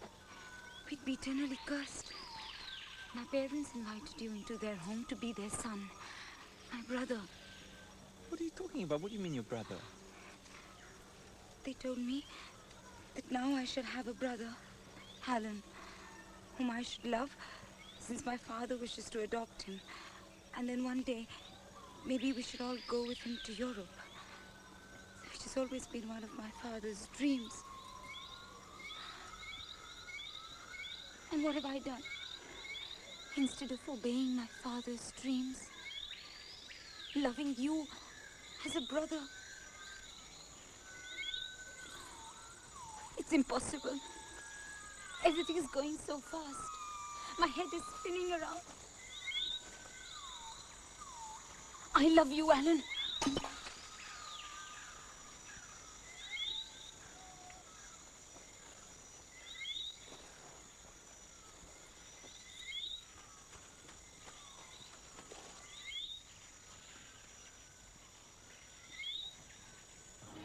We'd be eternally cursed. My parents invited you into their home to be their son. My brother. What are you talking about? What do you mean your brother? They told me that now I should have a brother, Allan, whom I should love since my father wishes to adopt him. And then one day, maybe we should all go with him to Europe. Which has always been one of my father's dreams. And what have I done? Instead of obeying my father's dreams, loving you as a brother. It's impossible. Everything is going so fast. My head is spinning around. I love you, Allan.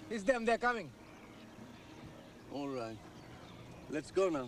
It's them, they're coming. All right. Let's go now.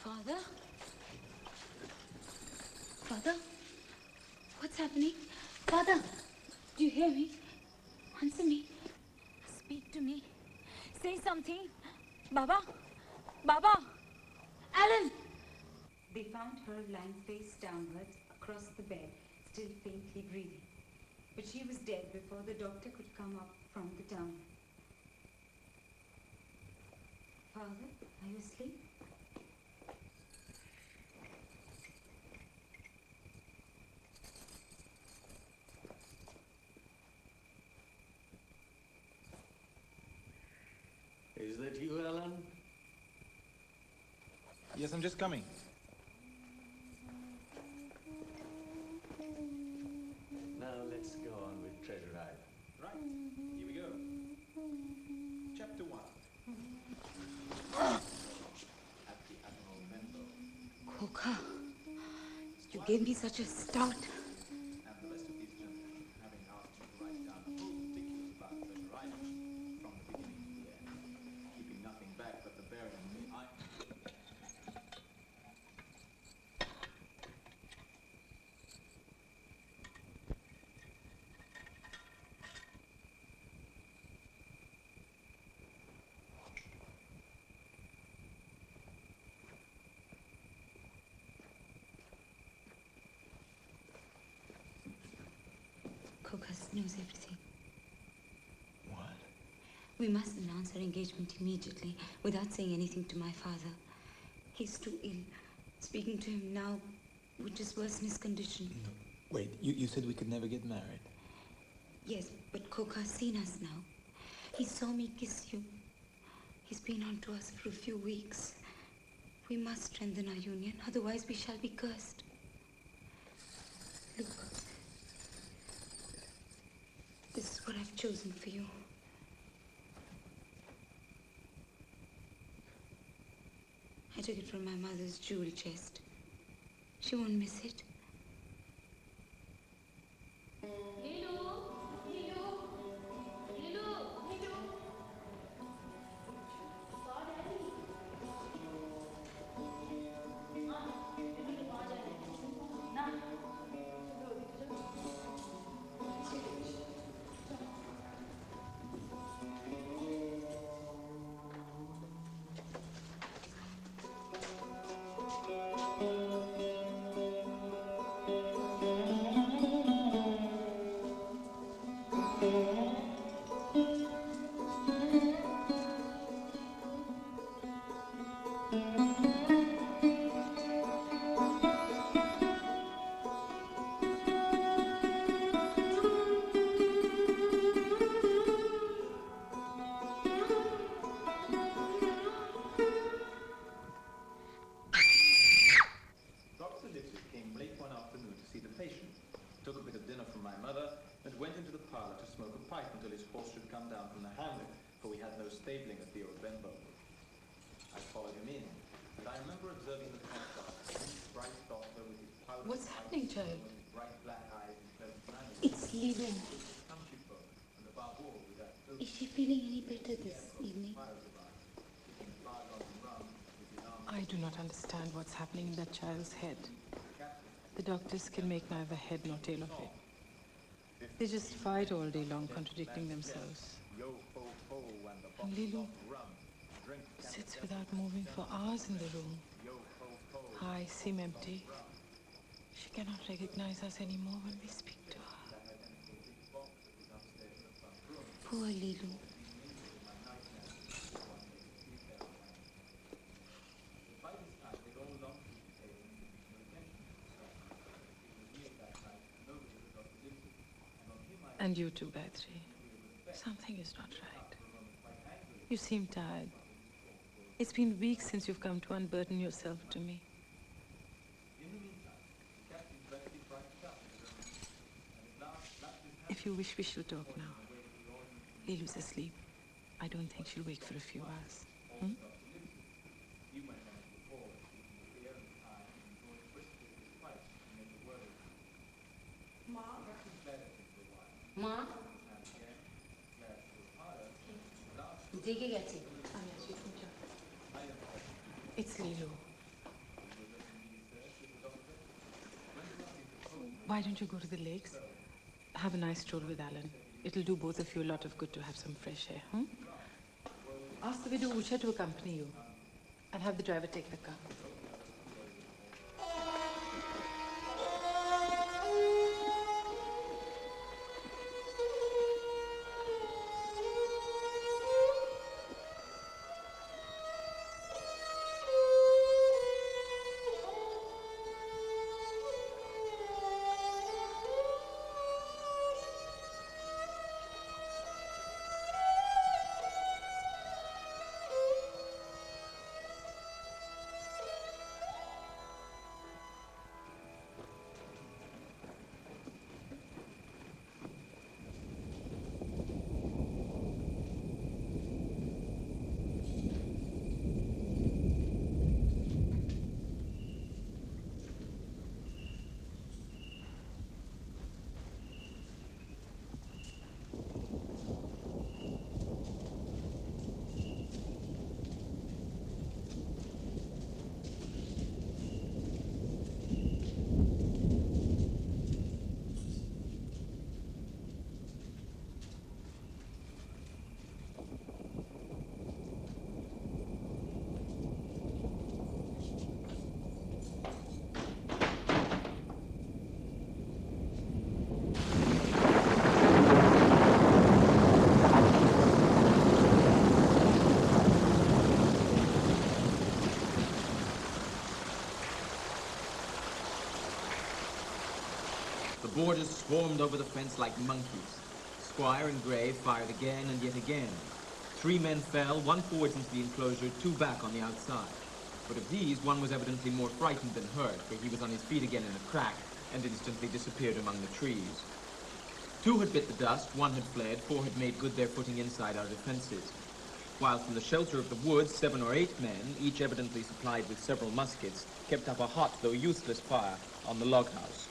Father? Father? What's happening? Father, do you hear me? Answer me. Speak to me. Say something. Baba? Baba? Allan! They found her lying face downwards across the bed, still faintly breathing. But she was dead before the doctor could come up from the town. Father, are you asleep? Is that you, Allan? Yes, I'm just coming. Now let's go on with Treasure Island. Right, here we go. Chapter 1. At the Admiral Benbow. Khokha, you gave me such a start. And the rest of these knows everything. What? We must announce our engagement immediately, without saying anything to my father. He's too ill. Speaking to him now would just worsen his condition. No. Wait, you said we could never get married? Yes, but Khokha's seen us now. He saw me kiss you. He's been on to us for a few weeks. We must strengthen our union, otherwise we shall be cursed. Look. This is what I've chosen for you. I took it from my mother's jewel chest. She won't miss it. What's happening, child? It's Lilu. Is she feeling any better this evening? I do not understand what's happening in that child's head. The doctors can make neither head nor tail of it. They just fight all day long, contradicting themselves. And Lilu sits without moving for hours in the room. Eyes seem empty. She cannot recognize us anymore when we speak to her. Poor Lilu. And you too, Gayatri. Something is not right. You seem tired. It's been weeks since you've come to unburden yourself to me. If you wish, we shall talk now. Lilu's asleep. I don't think she'll wake for a few hours. Hmm? Ma? Take Gayatri. It's Lilu. Why don't you go to the lakes? Have a nice stroll with Allan. It'll do both of you a lot of good to have some fresh air, hmm? Ask the widow Usha to accompany you. And have the driver take the car. The boarders swarmed over the fence like monkeys. Squire and Gray fired again and yet again. 3 men fell, 1 forwards into the enclosure, 2 back on the outside. But of these, one was evidently more frightened than hurt, for he was on his feet again in a crack and instantly disappeared among the trees. 2 had bit the dust, 1 had fled, 4 had made good their footing inside our defenses. While from the shelter of the woods, 7 or 8 men, each evidently supplied with several muskets, kept up a hot though useless fire on the log house.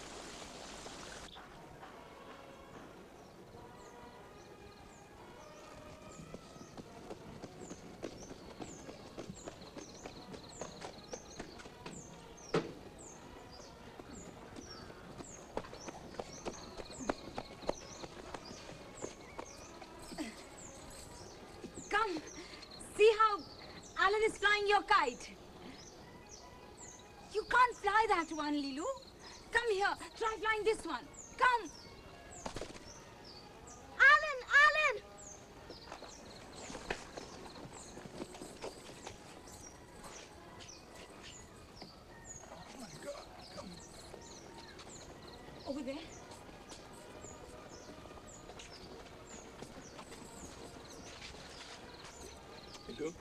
Come, see how Allan is flying your kite. You can't fly that one, Lilu. Come here, try flying this one. Come. Allan, Allan! Oh my God, come. Over there. Go.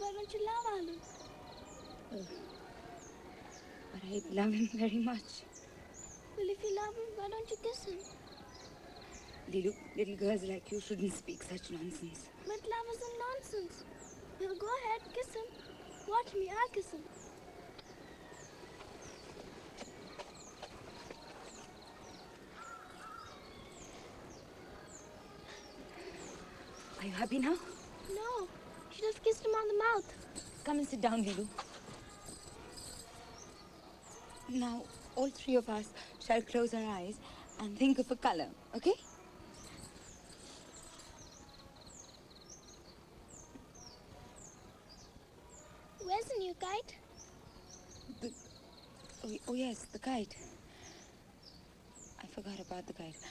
Why don't you love Allan? But I love him very much. Well, if you love him, why don't you kiss him? Lilu, little girls like you shouldn't speak such nonsense. But love isn't nonsense. Well, go ahead, kiss him. Watch me, I'll kiss him. Are you happy now? No, she just kissed him on the mouth. Come and sit down, Lilu. Now, all 3 of us shall close our eyes and think of a color, okay? Where's the new kite? Oh yes, the kite. I forgot about the kite.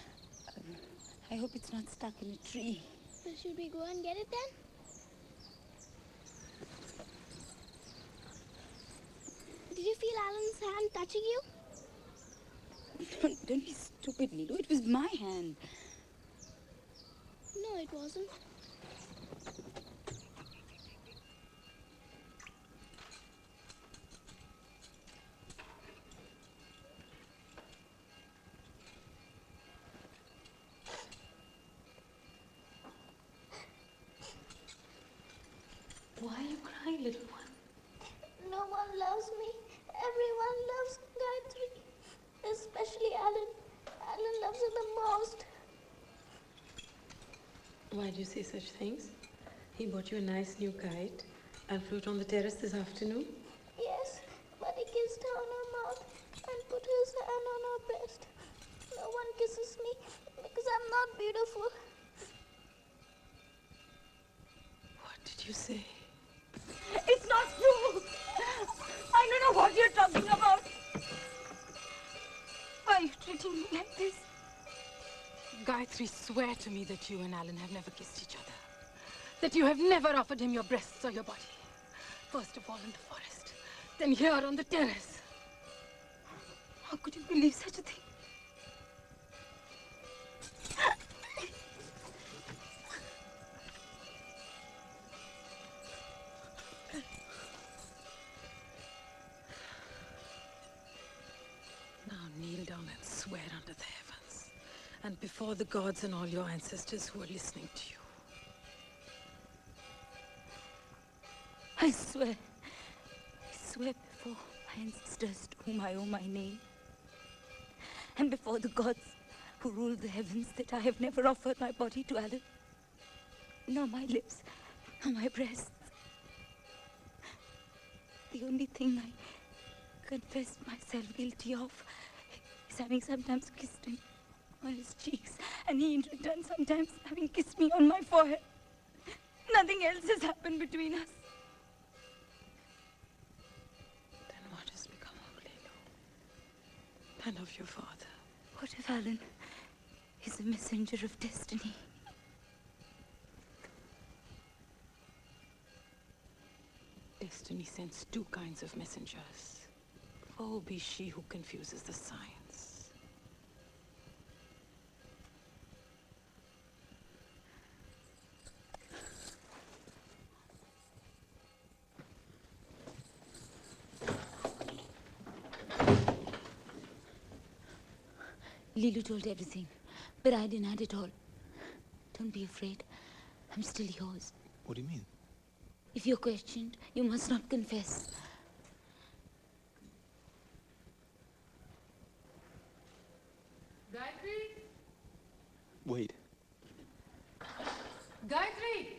I hope it's not stuck in a tree. Well, should we go and get it then? Did you feel Allan's hand touching you? Don't be stupid, Lilu. It was my hand. No, it wasn't. Why are you crying, little one? No one loves me. Everyone loves Gayatri. Especially Allan. Allan loves her the most. Why do you say such things? He bought you a nice new kite and flew it on the terrace this afternoon? Yes, but he kissed her on her mouth and put his hand on her breast. No one kisses me because I'm not beautiful. What did you say? It's not true! I don't know what you're talking about. Why are you treating me like this? Gayatri, swear to me that you and Allan have never kissed each other. That you have never offered him your breasts or your body. First of all in the forest, then here on the terrace. How could you believe such a thing? Now kneel down and swear under the heavens, and before the gods and all your ancestors who are listening to you. I swear before my ancestors to whom I owe my name, and before the gods who rule the heavens, that I have never offered my body to Allan, nor my lips, nor my breasts. The only thing I confess myself guilty of is having sometimes kissed him on his cheeks, and he in return sometimes having kissed me on my forehead. Nothing else has happened between us. Then what has become of Lelo? And of your father? What if Allan is a messenger of destiny? Destiny sends two kinds of messengers. Woe be she who confuses the signs. Lilu told everything, but I denied it all. Don't be afraid. I'm still yours. What do you mean? If you're questioned, you must not confess. Gayatri? Wait. Gayatri!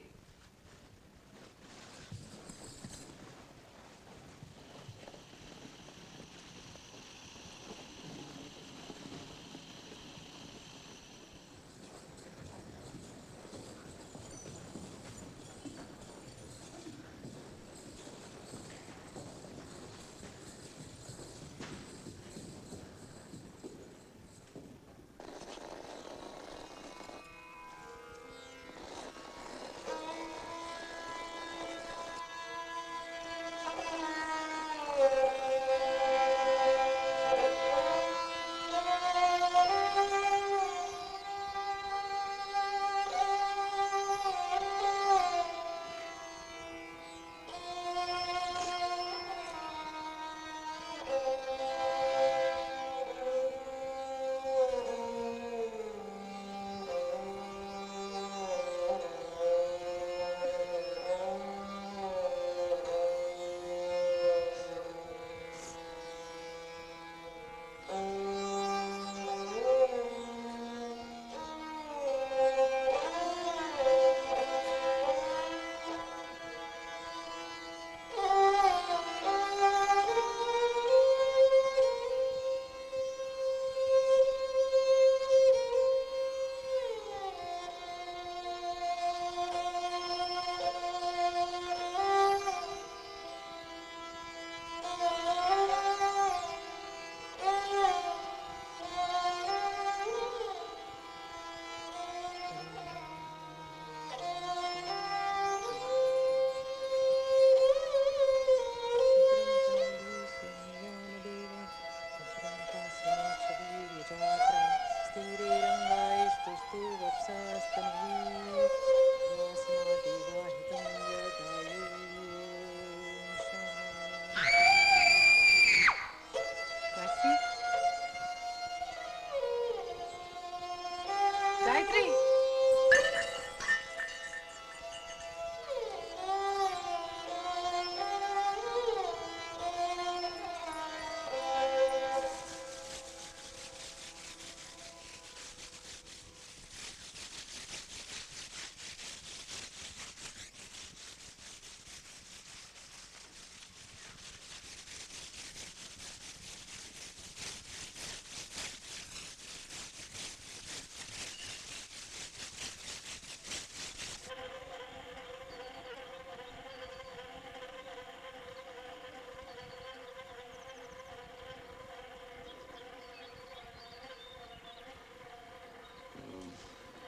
Gayatri!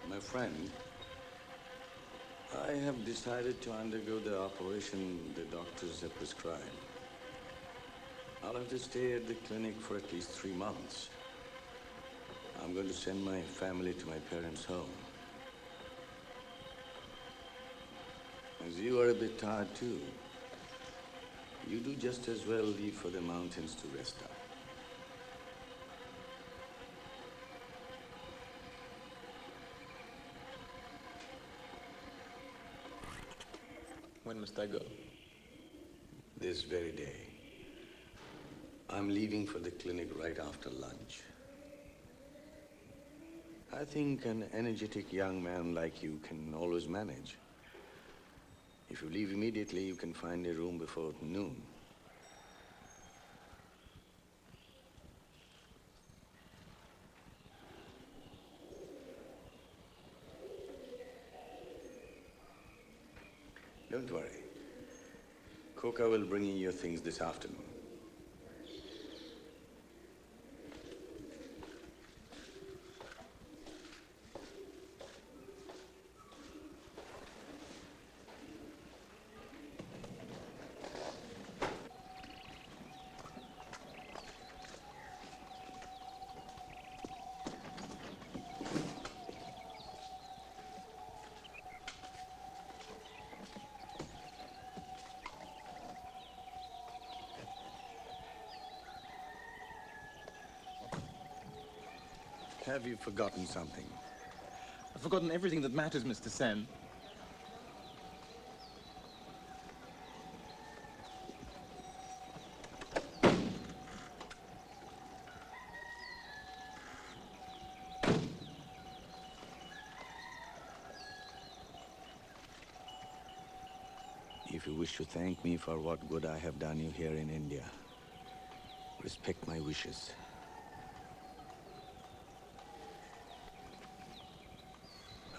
My friend, I have decided to undergo the operation the doctors have prescribed. I'll have to stay at the clinic for at least 3 months. I'm going to send my family to my parents' home. As you are a bit tired too, you do just as well leave for the mountains to rest up. When must I go? This very day. I'm leaving for the clinic right after lunch. I think an energetic young man like you can always manage. If you leave immediately, you can find a room before noon. Don't worry. Khokha will bring you your things this afternoon. Have you forgotten something? I've forgotten everything that matters, Mr. Sen. If you wish to thank me for what good I have done you here in India, respect my wishes.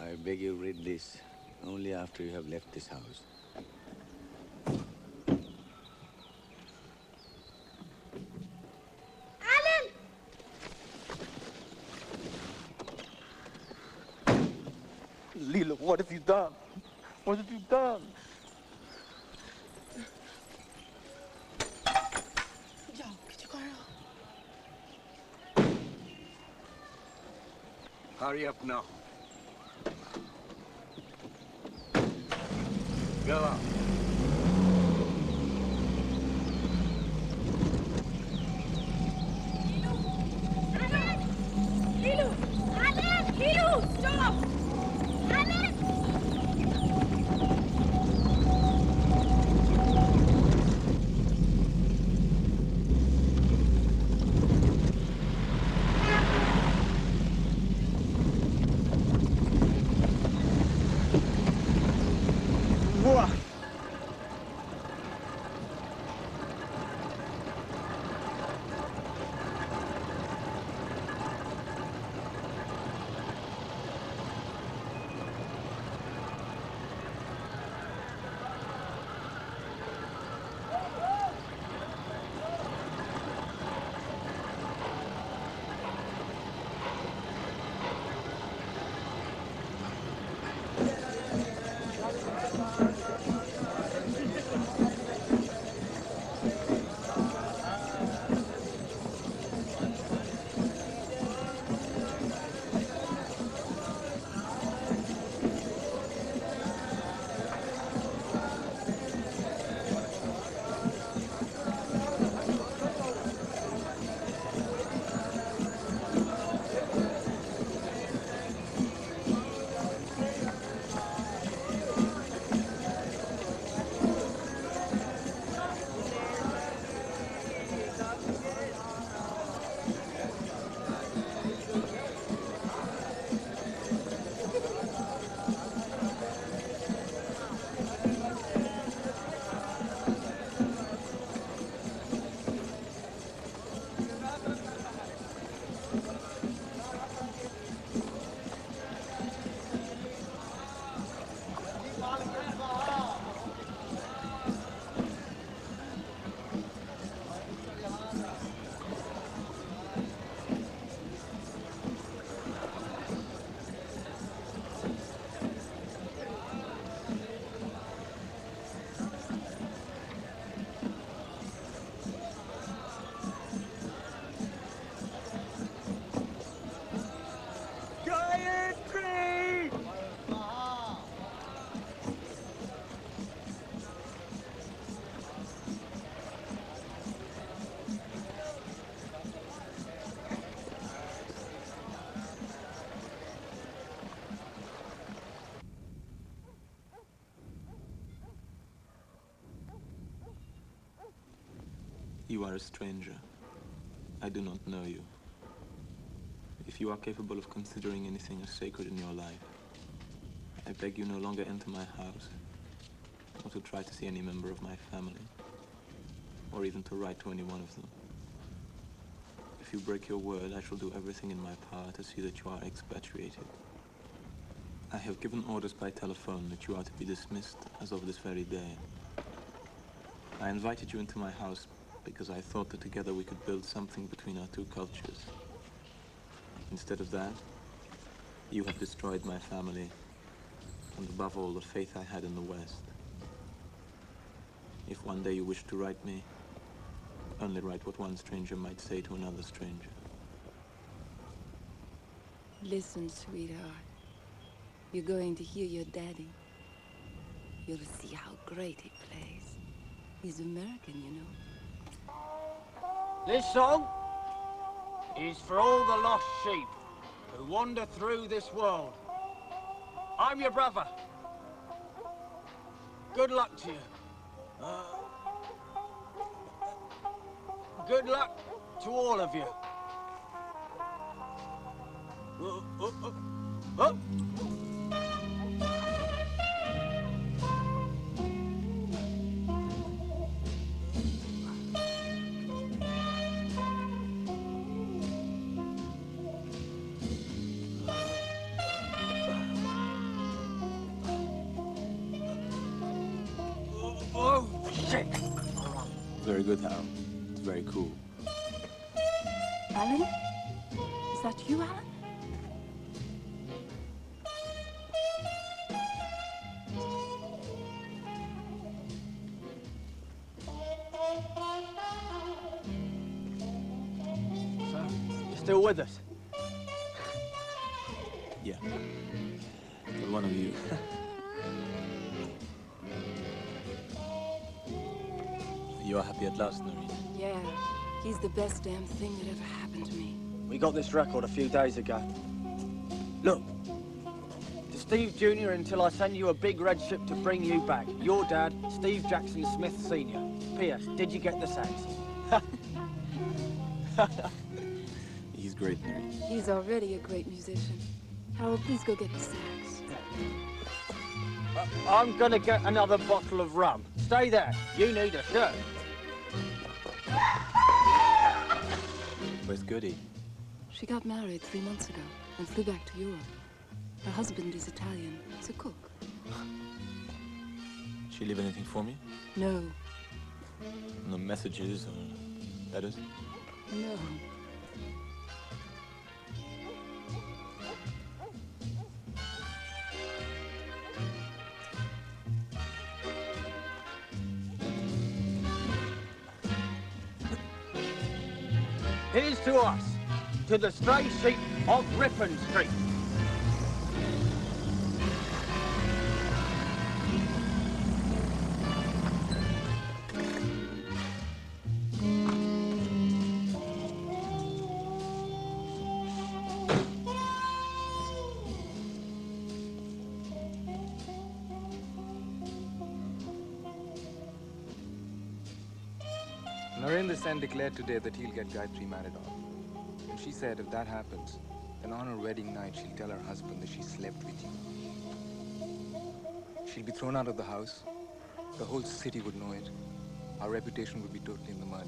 I beg you read this only after you have left this house. Allan! Leela, what have you done? What have you done? Hurry up now. Go on. Lilu! Allan! Lilu! Stop! Allan! You are a stranger. I do not know you. If you are capable of considering anything as sacred in your life, I beg you no longer enter my house, or to try to see any member of my family, or even to write to any one of them. If you break your word, I shall do everything in my power to see that you are expatriated. I have given orders by telephone that you are to be dismissed as of this very day. I invited you into my house because I thought that together we could build something between our two cultures. Instead of that, you have destroyed my family, and above all, the faith I had in the West. If one day you wish to write me, only write what one stranger might say to another stranger. Listen, sweetheart. You're going to hear your daddy. You'll see how great he plays. He's American, you know. This song is for all the lost sheep. who wander through this world. I'm your brother. Good luck to you. Good luck to all of you. Very good, Harold. It's very cool. Allan? Is that you, Allan? So, you're still with us? Yeah. But one of you. You're happy at last, Norinne? Yeah, he's the best damn thing that ever happened to me. We got this record a few days ago. Look, to Steve Jr. until I send you a big red ship to bring you back. Your dad, Steve Jackson Smith Sr. P.S. Did you get the sax? He's great, Norinne. He's already a great musician. Harold, please go get the sax. I'm gonna get another bottle of rum. Stay there. You need a shirt. Where's Guertie? She got married 3 months ago and flew back to Europe. Her husband is Italian. He's a cook. She leave anything for me? No. No messages or letters? No. Here's to us, to the stray sheep of Ripon Street. Sen declared today that he'll get Gayatri married off. And she said if that happens, then on her wedding night, she'll tell her husband that she slept with you. She'll be thrown out of the house. The whole city would know it. Our reputation would be totally in the mud.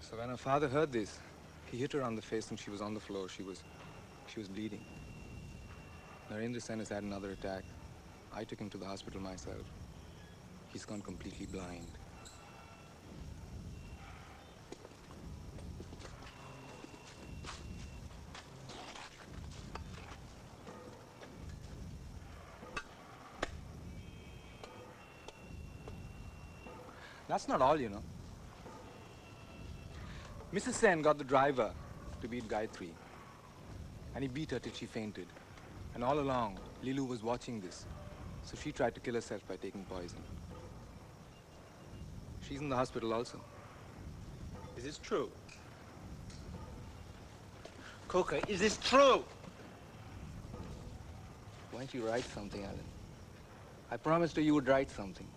So when her father heard this, he hit her on the face and she was on the floor. She was bleeding. Narendra Sen has had another attack. I took him to the hospital myself. He's gone completely blind. That's not all, you know. Mrs. Sen got the driver to beat Gayatri, and he beat her till she fainted. And all along, Lilu was watching this, so she tried to kill herself by taking poison. She's in the hospital also. Is this true? Khokha, is this true? Why don't you write something, Allan? I promised her you would write something.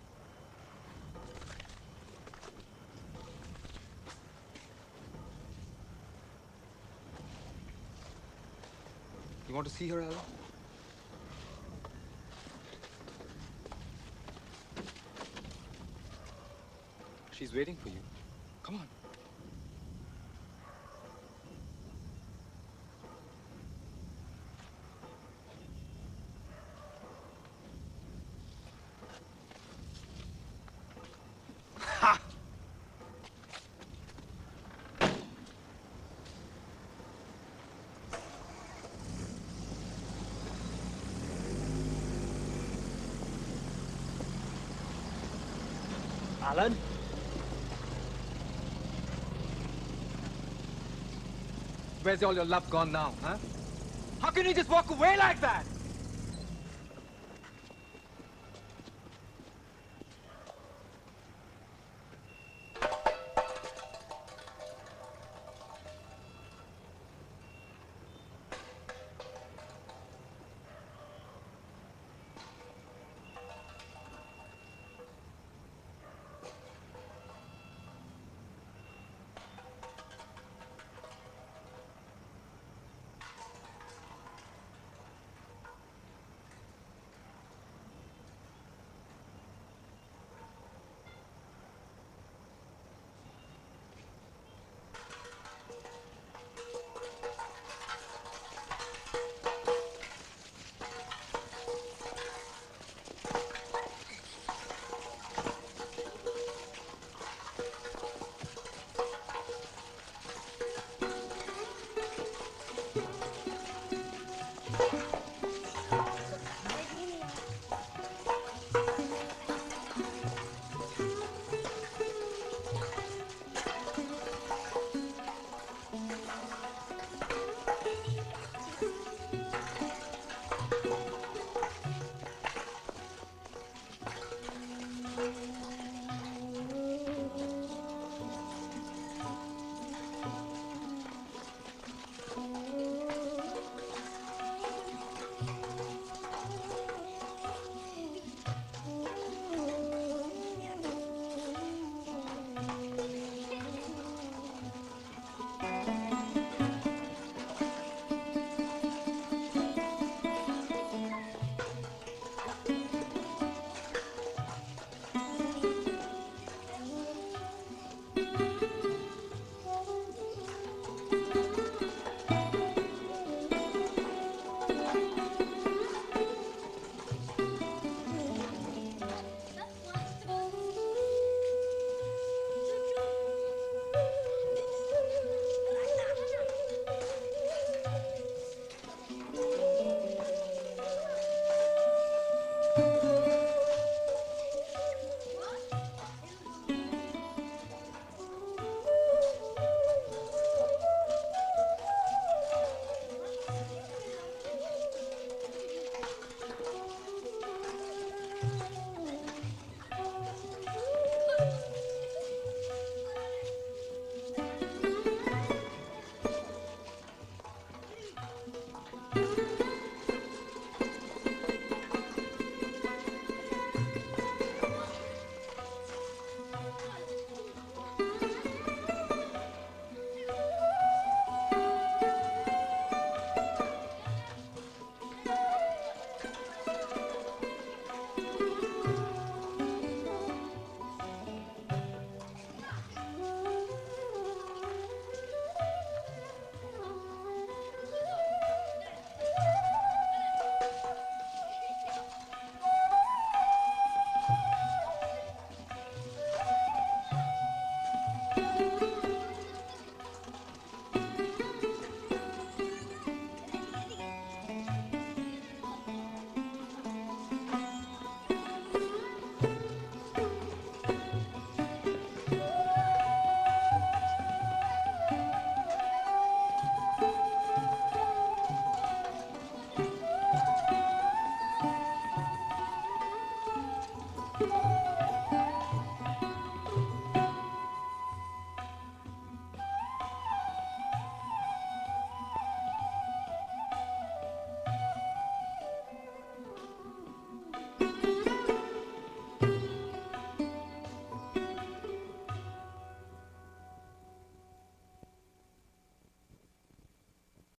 You want to see her, Allan? She's waiting for you. Come on. Ha! Allan? Where's all your love gone now, huh? How can you just walk away like that?